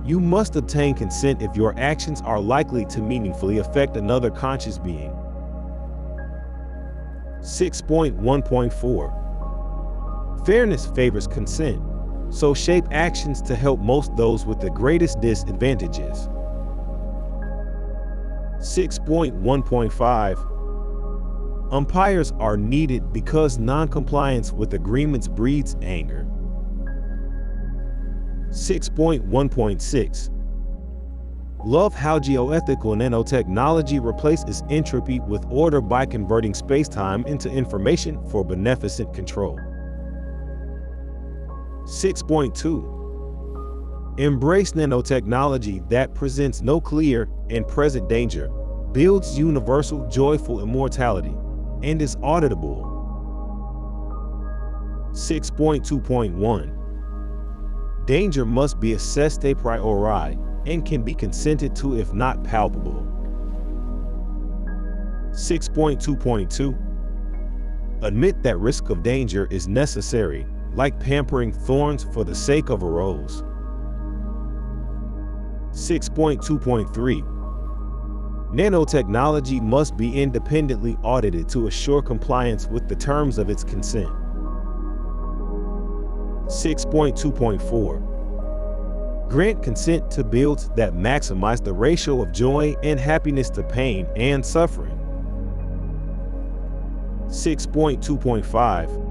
You must obtain consent if your actions are likely to meaningfully affect another conscious being. 6.1.4 Fairness favors consent, so shape actions to help most those with the greatest disadvantages. 6.1.5 Umpires are needed because non-compliance with agreements breeds anger. 6.1.6 Love how geoethical nanotechnology replaces entropy with order by converting space-time into information for beneficent control. 6.2 Embrace nanotechnology that presents no clear and present danger, builds universal joyful immortality, and is auditable. 6.2.1 Danger must be assessed a priori and can be consented to if not palpable. 6.2.2 Admit that risk of danger is necessary, like pampering thorns for the sake of a rose. 6.2.3 Nanotechnology must be independently audited to assure compliance with the terms of its consent. 6.2.4 Grant consent to builds that maximize the ratio of joy and happiness to pain and suffering. 6.2.5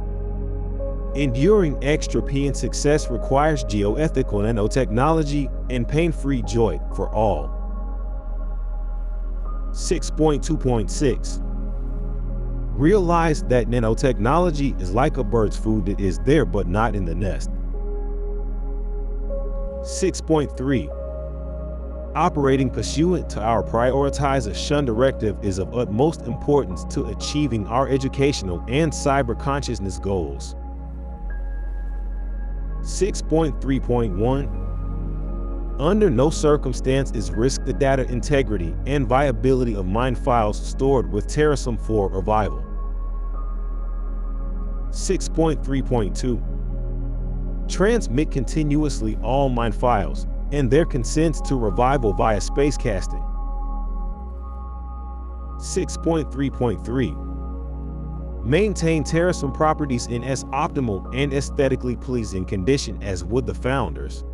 Enduring entropy and success requires geoethical nanotechnology and pain-free joy for all. 6.2.6 Realize that nanotechnology is like a bird's food that is there but not in the nest. 6.3 Operating pursuant to our prioritize a shun directive is of utmost importance to achieving our educational and cyber consciousness goals. 6.3.1 Under no circumstance is risk the data integrity and viability of mind files stored with Terasem for revival. 6.3.2 Transmit continuously all mind files and their consents to revival via spacecasting. 6.3.3 Maintain Terasem properties in as optimal and aesthetically pleasing condition as would the founders.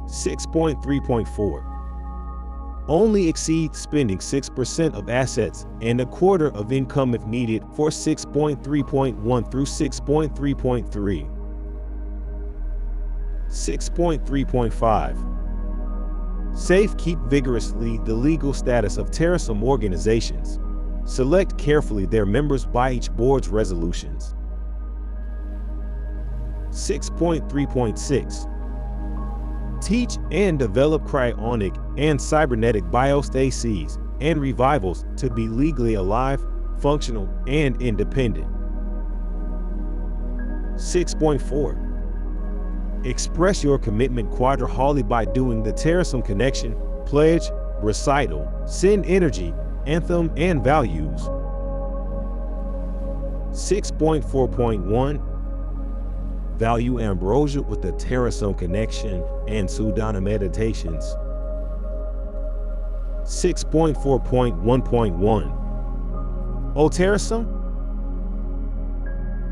6.3.4 Only exceed spending 6% of assets and a quarter of income if needed for 6.3.1 through 6.3.3. 6.3.5 Safekeep vigorously the legal status of Terasem organizations. Select carefully their members by each board's resolutions. 6.3.6 Teach and develop cryonic and cybernetic biostases and revivals to be legally alive, functional, and independent. 6.4 Express your commitment quadrihally by doing the Terasem Connection, Pledge, Recital, Send Energy, Anthem, and Values. 6.4.1 Value ambrosia with the Terasem Connection and Sudana Meditations. 6.4.1.1 O Terasem.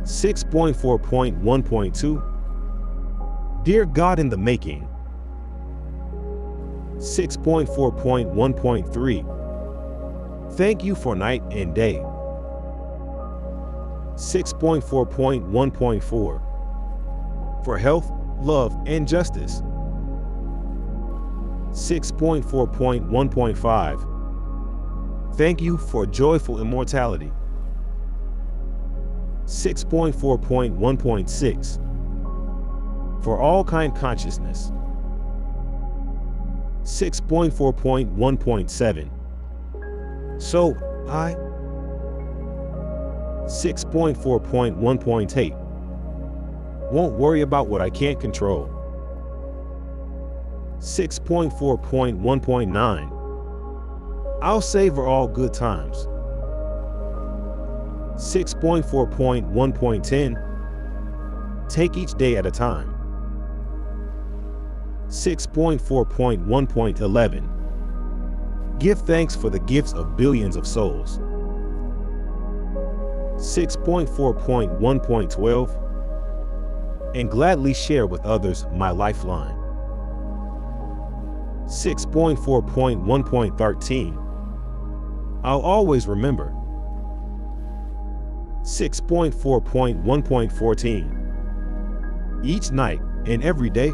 6.4.1.2 Dear God in the Making. 6.4.1.3 Thank you for night and day. 6.4.1.4 For health, love, and justice. 6.4.1.5 Thank you for joyful immortality. 6.4.1.6 For all kind consciousness. 6.4.1.7 So, I. 6.4.1.8 won't worry about what I can't control. 6.4.1.9 I'll savor all good times. 6.4.1.10 Take each day at a time. 6.4.1.11 Give thanks for the gifts of billions of souls. 6.4.1.12 And gladly share with others my lifeline. 6.4.1.13 I'll always remember. 6.4.1.14 Each night and every day.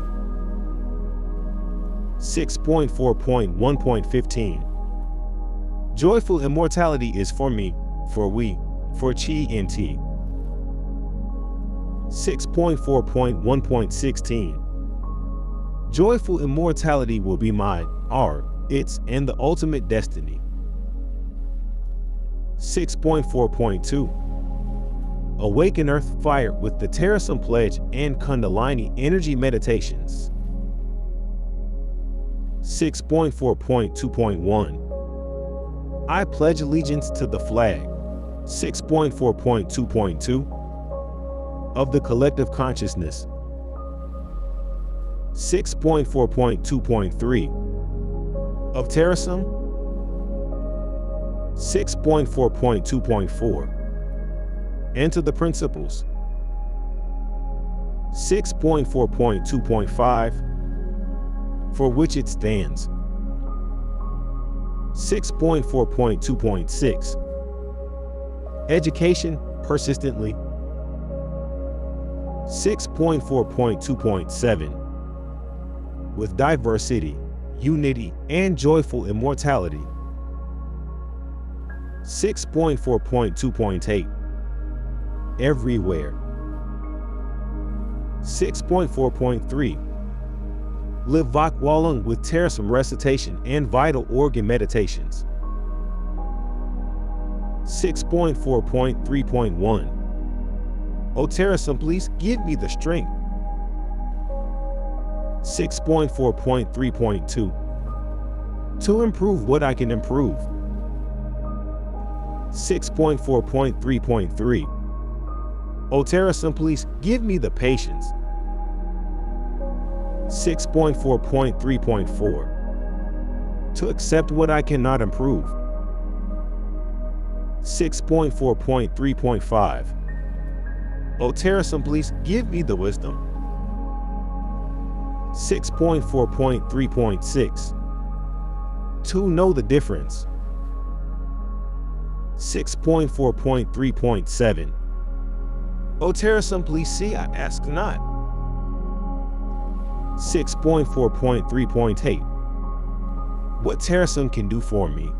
6.4.1.15 Joyful immortality is for me, for we, for chi and ti. 6.4.1.16 Joyful immortality will be mine, our, its, and the ultimate destiny. 6.4.2 Awaken Earth Fire with the Terasem Pledge and Kundalini Energy Meditations. 6.4.2.1 I pledge allegiance to the flag. 6.4.2.2 Of the collective consciousness. 6.4.2.3 Of Terasem. 6.4.2.4 And to the principles. 6.4.2.5 For which it stands. 6.4.2.6 Education, persistently. 6.4.2.7 With diversity, unity, and joyful immortality. 6.4.2.8 Everywhere. 6.4.3 Live Vak Walung with Terasem recitation and vital organ meditations. 6.4.3.1 O Terasem, please give me the strength. 6.4.3.2 To improve what I can improve. 6.4.3.3 O Terasem, please give me the patience. 6.4.3.4 To accept what I cannot improve. 6.4.3.5 O Terasem, please give me the wisdom. 6.4.3.6 To know the difference. 6.4.3.7 O Terasem, please see I ask not. 6.4.3.8 What Terasem can do for me.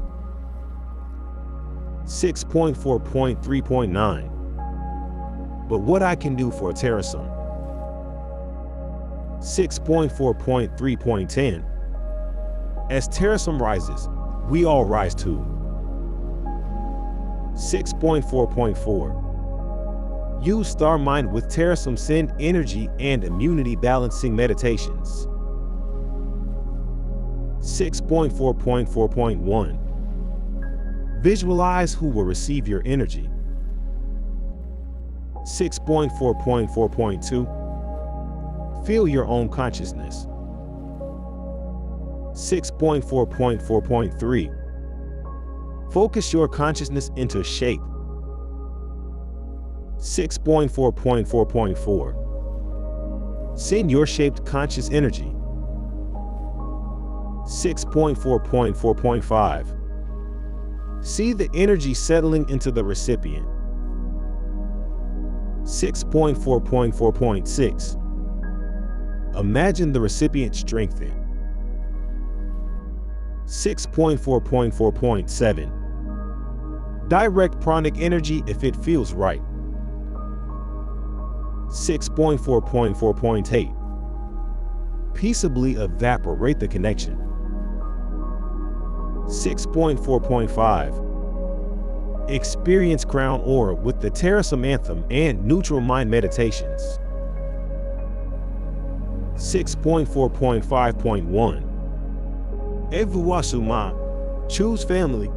6.4.3.9 But what I can do for Terasem. 6.4.3.10 As Terasem rises, we all rise too. 6.4.4 Use Star Mind with Terasem Send Energy and Immunity Balancing Meditations. 6.4.4.1 Visualize who will receive your energy. 6.4.4.2 Feel your own consciousness. 6.4.4.3 Focus your consciousness into shape. 6.4.4.4 Send your shaped conscious energy. 6.4.4.5 See the energy settling into the recipient. 6.4.4.6 Imagine the recipient strengthen. 6.4.4.7 Direct pranic energy if it feels right. 6.4.4.8 Peaceably evaporate the connection. 6.4.5 Experience crown aura with the Terasem anthem and neutral mind meditations. 6.4.5.1 Evuasuma, choose family.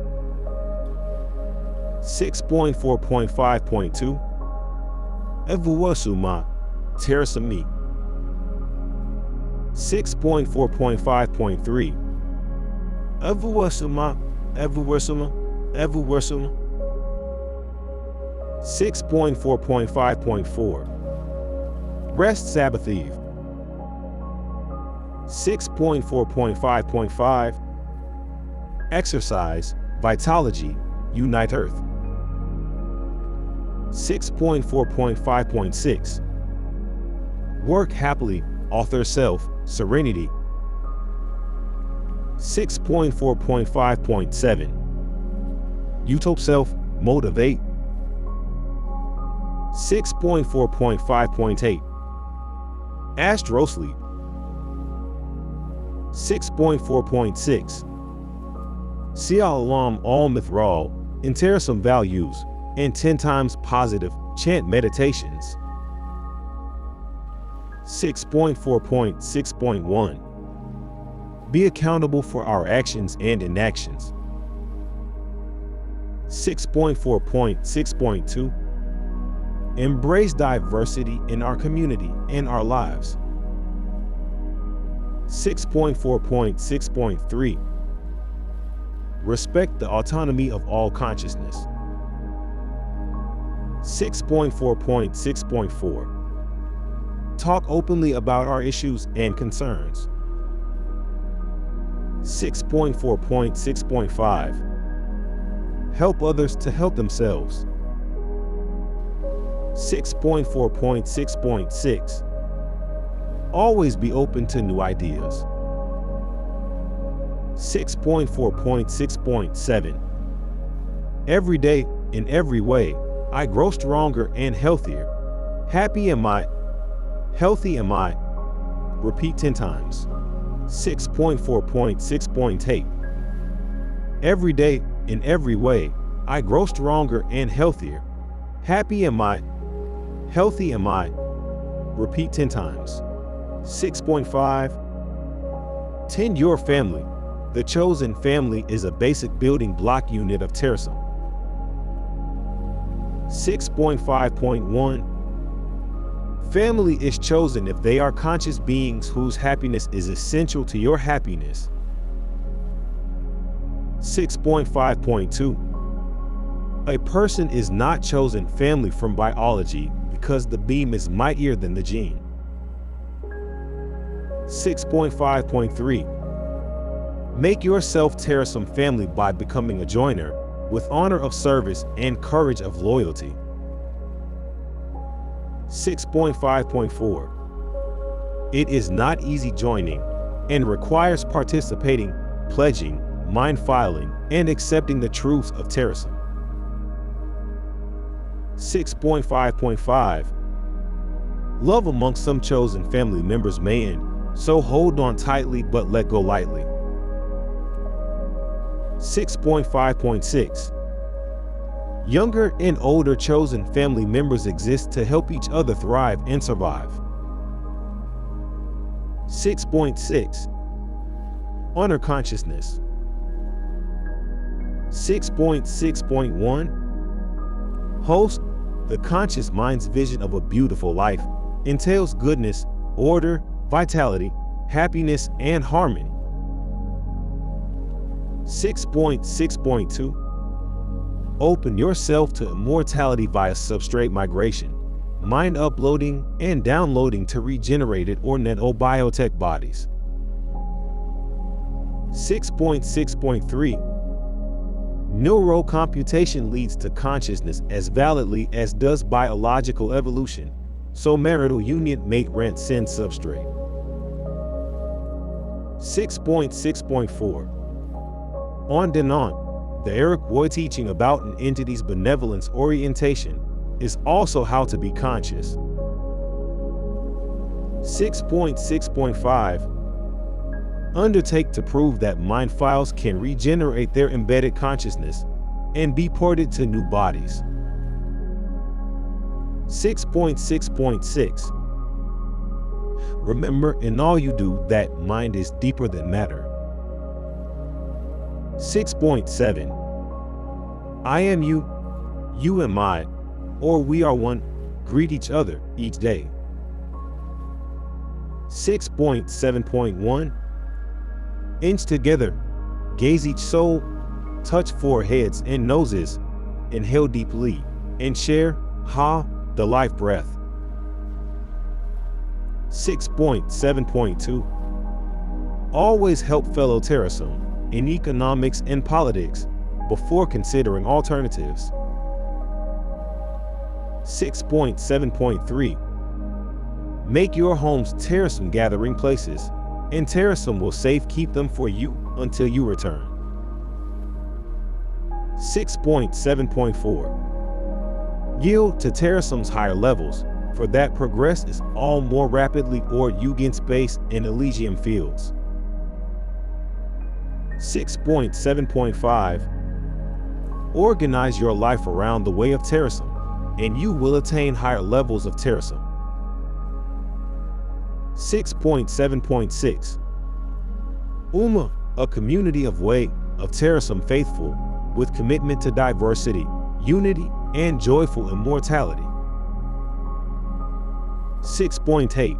6.4.5.2 Evuasuma, Terasem. 6.4.5.3 Evuasuma, 6.4.5.4 Rest Sabbath Eve. 6.4.5.5 Exercise, Vitology, Unite Earth. 6.4.5.6 Work Happily, Author Self, Serenity. 6.4.5.7 Utop Self, Motivate. 6.4.5.8 Astro Sleep. 6.4.6 Sialam Al Mithral, in Terasem Values, and 10 times positive chant meditations. 6.4.6.1 Be accountable for our actions and inactions. 6.4.6.2 Embrace diversity in our community and our lives. 6.4.6.3 Respect the autonomy of all consciousness. 6.4.6.4 Talk openly about our issues and concerns. 6.4.6.5 Help others to help themselves. 6.4.6.6 Always be open to new ideas. 6.4.6.7 Every day, in every way, I grow stronger and healthier. Happy am I, healthy am I. Repeat 10 times. 6.4.6.8 Every day, in every way, I grow stronger and healthier. Happy am I, healthy am I. Repeat 10 times. 6.5 Tend your family. The chosen family is a basic building block unit of Terasem. 6.5.1 Family is chosen if they are conscious beings whose happiness is essential to your happiness. 6.5.2 A person is not chosen family from biology because the beam is mightier than the gene. 6.5.3 Make yourself Terasem family by becoming a joiner with honor of service and courage of loyalty. 6.5.4 It is not easy joining and requires participating, pledging, mind filing, and accepting the truths of Terasem. 6.5.5 Love among some chosen family members may end, so hold on tightly but let go lightly. 6.5.6 Younger and older chosen family members exist to help each other thrive and survive. 6.6 Honor consciousness. 6.6.1 Host, the conscious mind's vision of a beautiful life entails goodness, order, vitality, happiness, and harmony. 6.6.2 Open yourself to immortality via substrate migration, mind uploading and downloading to regenerated or nanobiotech bodies. 6.6.3 Neurocomputation leads to consciousness as validly as does biological evolution, so marital union mate rent send substrate. 6.6.4 On Denon, the Eric Boy teaching about an entity's benevolence orientation is also how to be conscious. 6.6.5 Undertake to prove that mind files can regenerate their embedded consciousness and be ported to new bodies. 6.6.6 Remember, in all you do, that mind is deeper than matter. 6.7. I am you, you am I, or we are one. Greet each other each day. 6.7.1. Inch together, gaze each soul, touch foreheads and noses, inhale deeply, and share, the life breath. 6.7.2. Always help fellow Terasem in economics and politics before considering alternatives. 6.7.3. Make your homes Terasem gathering places, and Terasem will safekeep them for you until you return. 6.7.4. Yield to Terasem's higher levels, for that progress is all more rapidly or you gain space in Elysium fields. 6.7.5. Organize your life around the way of Terasem, and you will attain higher levels of Terasem. 6.7.6. Ummah, a community of way of Terasem faithful, with commitment to diversity, unity, and joyful immortality. 6.8.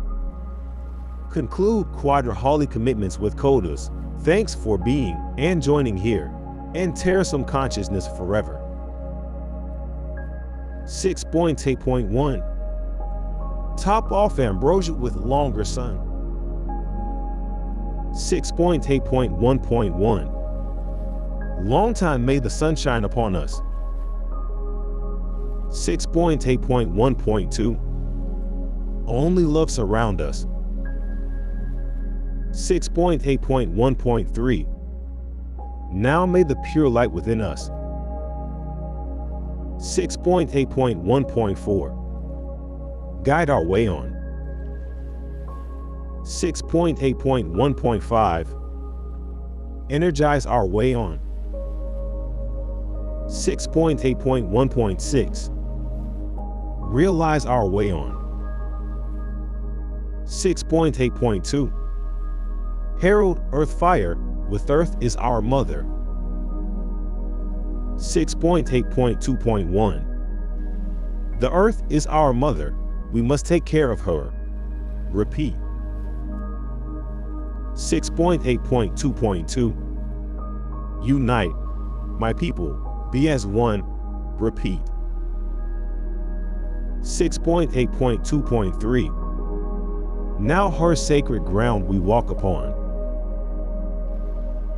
Conclude quadra-holy commitments with codas. Thanks for being and joining here, and Terasem consciousness forever. 6.8.1. Top off ambrosia with longer sun. 6.8.1.1. Long time may the sun shine upon us. 6.8.1.2. Only love surround us. 6.8.1.3. Now may the pure light within us. 6.8.1.4. Guide our way on. 6.8.1.5. Energize our way on. 6.8.1.6. Realize our way on. 6.8.2. Herald earth fire, with earth is our mother. 6.8.2.1. The earth is our mother. We must take care of her. Repeat. 6.8.2.2. Unite, my people, be as one. Repeat. 6.8.2.3. Now her sacred ground we walk upon.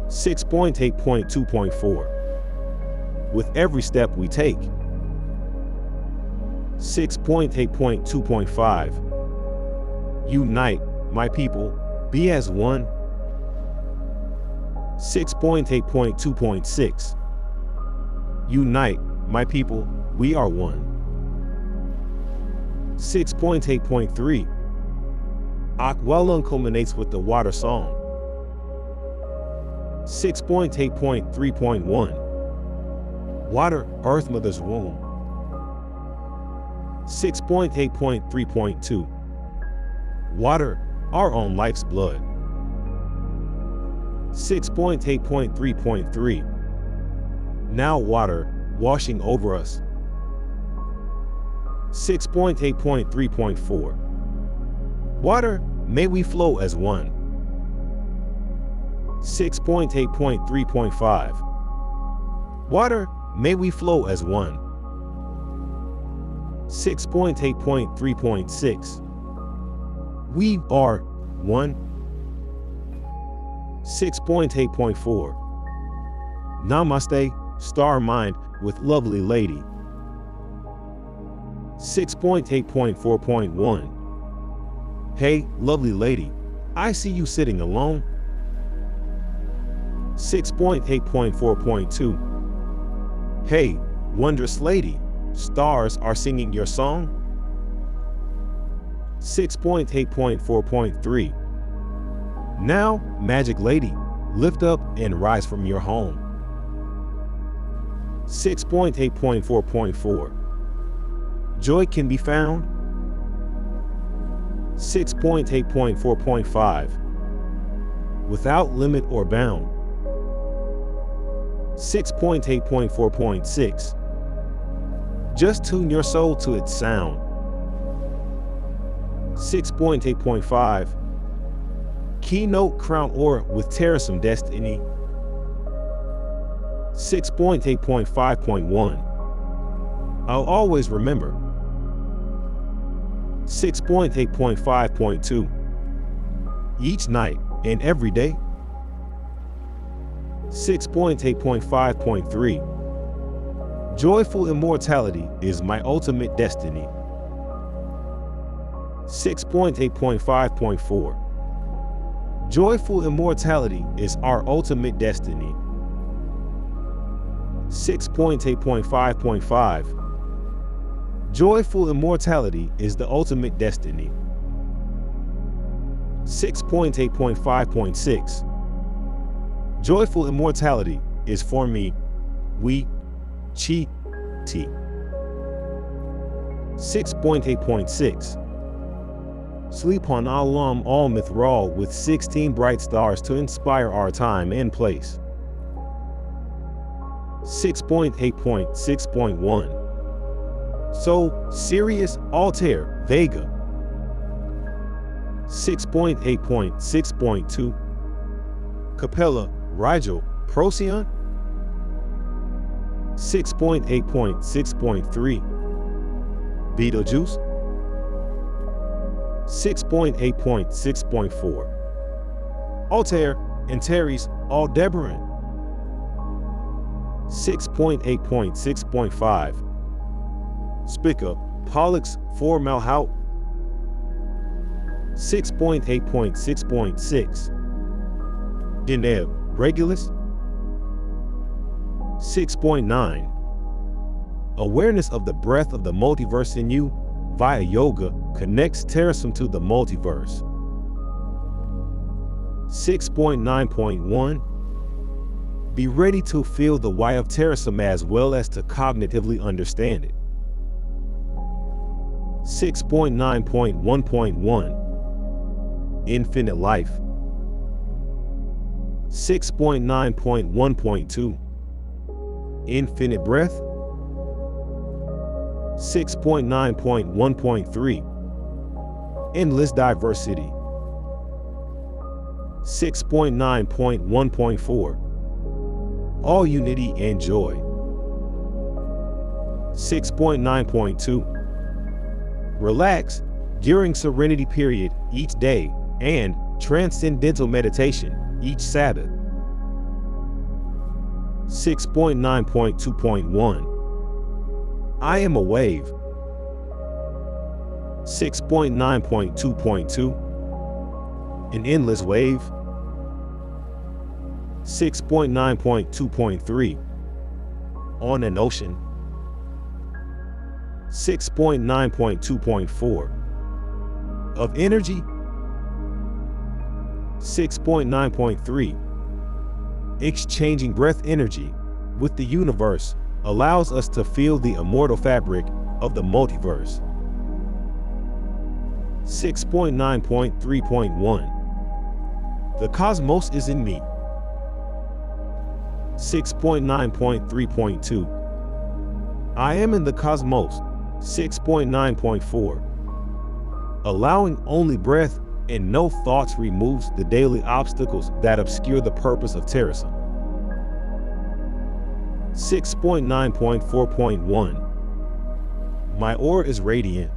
6.8.2.4. With every step we take. 6.8.2.5. Unite, my people, be as one. 6.8.2.6. Unite, my people, we are one. 6.8.3. Akwelon culminates with the water song. 6.8.3.1. Water, Earth Mother's womb. 6.8.3.2. Water, our own life's blood. 6.8.3.3. Now water, washing over us. 6.8.3.4. Water, may we flow as one. 6.8.3.5. Water, may we flow as one. 6.8.3.6. We are one. 6.8.4. Namaste, star mind with lovely lady. 6.8.4.1. Hey, lovely lady, I see you sitting alone. 6.8.4.2. Hey, wondrous lady, stars are singing your song. 6.8.4.3. Now, magic lady, lift up and rise from your home. 6.8.4.4. Joy can be found. 6.8.4.5 Without limit or bound. 6.8.4.6 Just tune your soul to its sound. 6.8.5 Keynote Crown Aura with Terasem Destiny. 6.8.5.1 I'll always remember. 6.8.5.2 Each night and every day. 6.8.5.3 Joyful immortality is my ultimate destiny. 6.8.5.4 Joyful immortality is our ultimate destiny. 6.8.5.5 Joyful immortality is the ultimate destiny. 6.8.5.6 Joyful immortality is for me, we, chi, ti. 6.8.6 Sleep on Alam Al Mithral with 16 bright stars to inspire our time and place. 6.8.6.1 So, Sirius Altair Vega. 6.8.6.2 Capella Rigel Procyon. 6.8.6.3 Beetlejuice. 6.8.6.4 Altair Antares Aldebaran. 6.8.6.5 Spica Pollux Formalhaut. 6.8.6.6 Deneb Regulus. 6.9 Awareness of the breath of the multiverse in you via yoga connects Terasem to the multiverse. 6.9.1 Be ready to feel the why of Terasem as well as to cognitively understand it. 6.9.1.1 Infinite life. 6.9.1.2 Infinite breath. 6.9.1.3 Endless diversity. 6.9.1.4 All unity and joy. 6.9.2 Relax during serenity period each day and transcendental meditation each Sabbath. 6.9.2.1 I am a wave. 6.9.2.2 An endless wave. 6.9.2.3 On an ocean. 6.9.2.4 Of energy. 6.9.3 Exchanging breath energy with the universe allows us to feel the immortal fabric of the multiverse. 6.9.3.1 The cosmos is in me. 6.9.3.2 I am in the cosmos. 6.9.4 Allowing only breath and no thoughts removes the daily obstacles that obscure the purpose of Terasem. 6.9.4.1 My aura is radiant.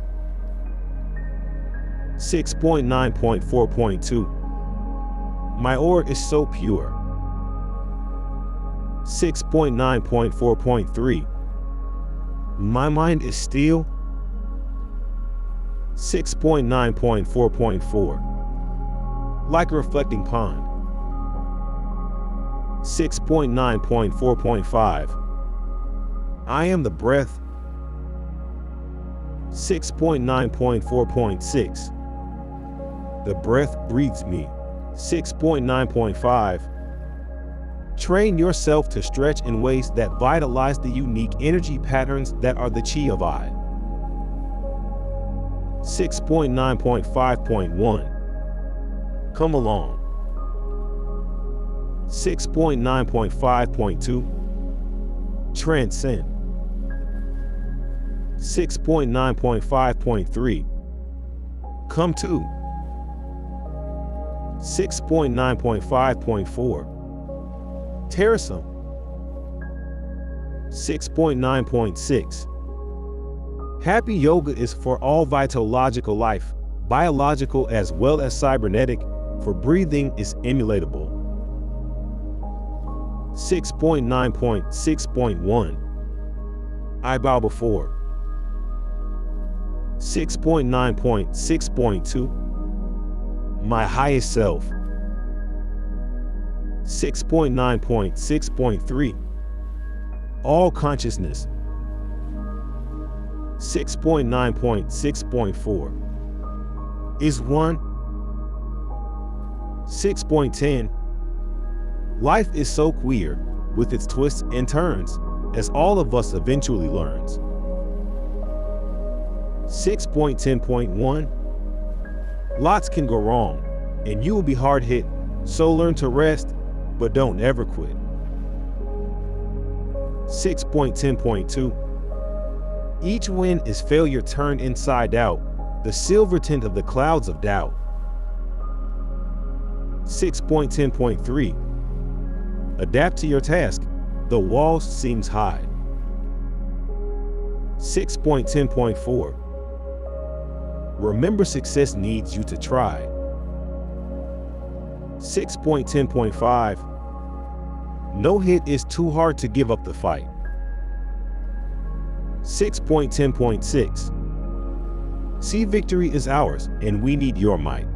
6.9.4.2 My aura is so pure. 6.9.4.3 My mind is still. 6.9.4.4 Like a reflecting pond. 6.9.4.5 I am the breath. 6.9.4.6 The breath breathes me. 6.9.5 Train yourself to stretch in ways that vitalize the unique energy patterns that are the chi of I. 6.9.5.1. Come along. 6.9.5.2. Transcend. 6.9.5.3. Come to. 6.9.5.4. Terasem. 6.9.6. Happy yoga is for all vitalogical life, biological as well as cybernetic, for breathing is emulatable. 6.9.6.1. I bow before. 6.9.6.2. My highest self. 6.9.6.3. All consciousness. 6.9.6.4. Is one. 6.10. Life is so queer, with its twists and turns, as all of us eventually learns. 6.10.1. Lots can go wrong, and you will be hard hit, so learn to rest, but don't ever quit. 6.10.2. Each win is failure turned inside out, the silver tint of the clouds of doubt. 6.10.3. Adapt to your task, the wall seems high. 6.10.4. Remember, success needs you to try. 6.10.5. No hit is too hard to give up the fight. 6.10.6. See, victory is ours, and we need your might.